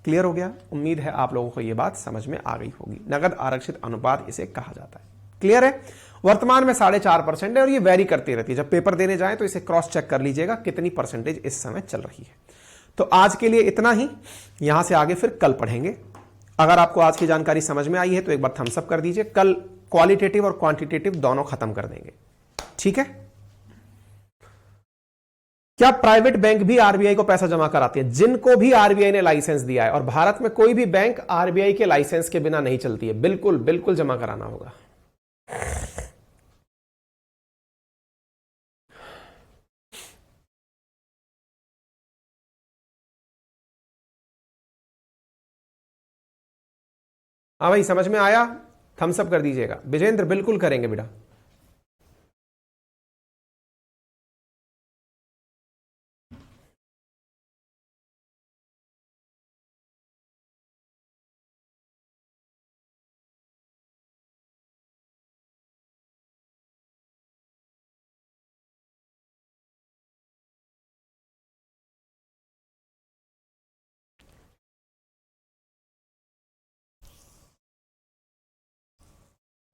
क्लियर हो गया? उम्मीद है आप लोगों को यह बात समझ में आ गई होगी। नगद आरक्षित अनुपात इसे कहा जाता है। क्लियर है? वर्तमान में 4.5% है और ये वेरी करती रहती है। जब पेपर देने जाए तो इसे क्रॉस चेक कर लीजिएगा कितनी परसेंटेज इस समय चल रही है। तो आज के लिए इतना ही, यहां से आगे फिर कल पढ़ेंगे। अगर आपको आज की जानकारी समझ में आई है तो एक बार थम्स अप कर दीजिए। कल क्वालिटेटिव और क्वांटिटेटिव दोनों खत्म कर देंगे। ठीक है? क्या प्राइवेट बैंक भी आरबीआई को पैसा जमा कराते हैं? जिनको भी आरबीआई ने लाइसेंस दिया है, और भारत में कोई भी बैंक आरबीआई के लाइसेंस के बिना नहीं चलती है, बिल्कुल बिल्कुल जमा कराना होगा। हाँ भाई, समझ में आया? थम्स अप कर दीजिएगा। विजेंद्र, बिल्कुल करेंगे बेटा।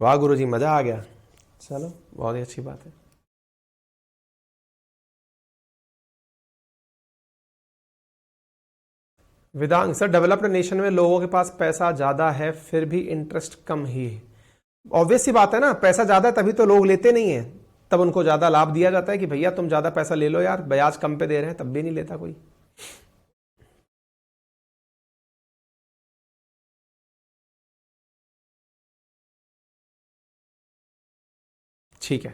वाह गुरुजी, मजा आ गया। चलो, बहुत ही अच्छी बात है। वेदांग सर, डेवलप्ड नेशन में लोगों के पास पैसा ज्यादा है फिर भी इंटरेस्ट कम ही है। ऑब्वियस सी बात है ना, पैसा ज्यादा तभी तो लोग लेते नहीं है, तब उनको ज्यादा लाभ दिया जाता है कि भैया तुम ज्यादा पैसा ले लो यार, ब्याज कम पे दे रहे हैं, तब भी नहीं लेता कोई। ठीक है,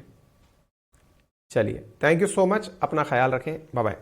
चलिए, थैंक यू सो मच, अपना ख्याल रखें, बाय बाय।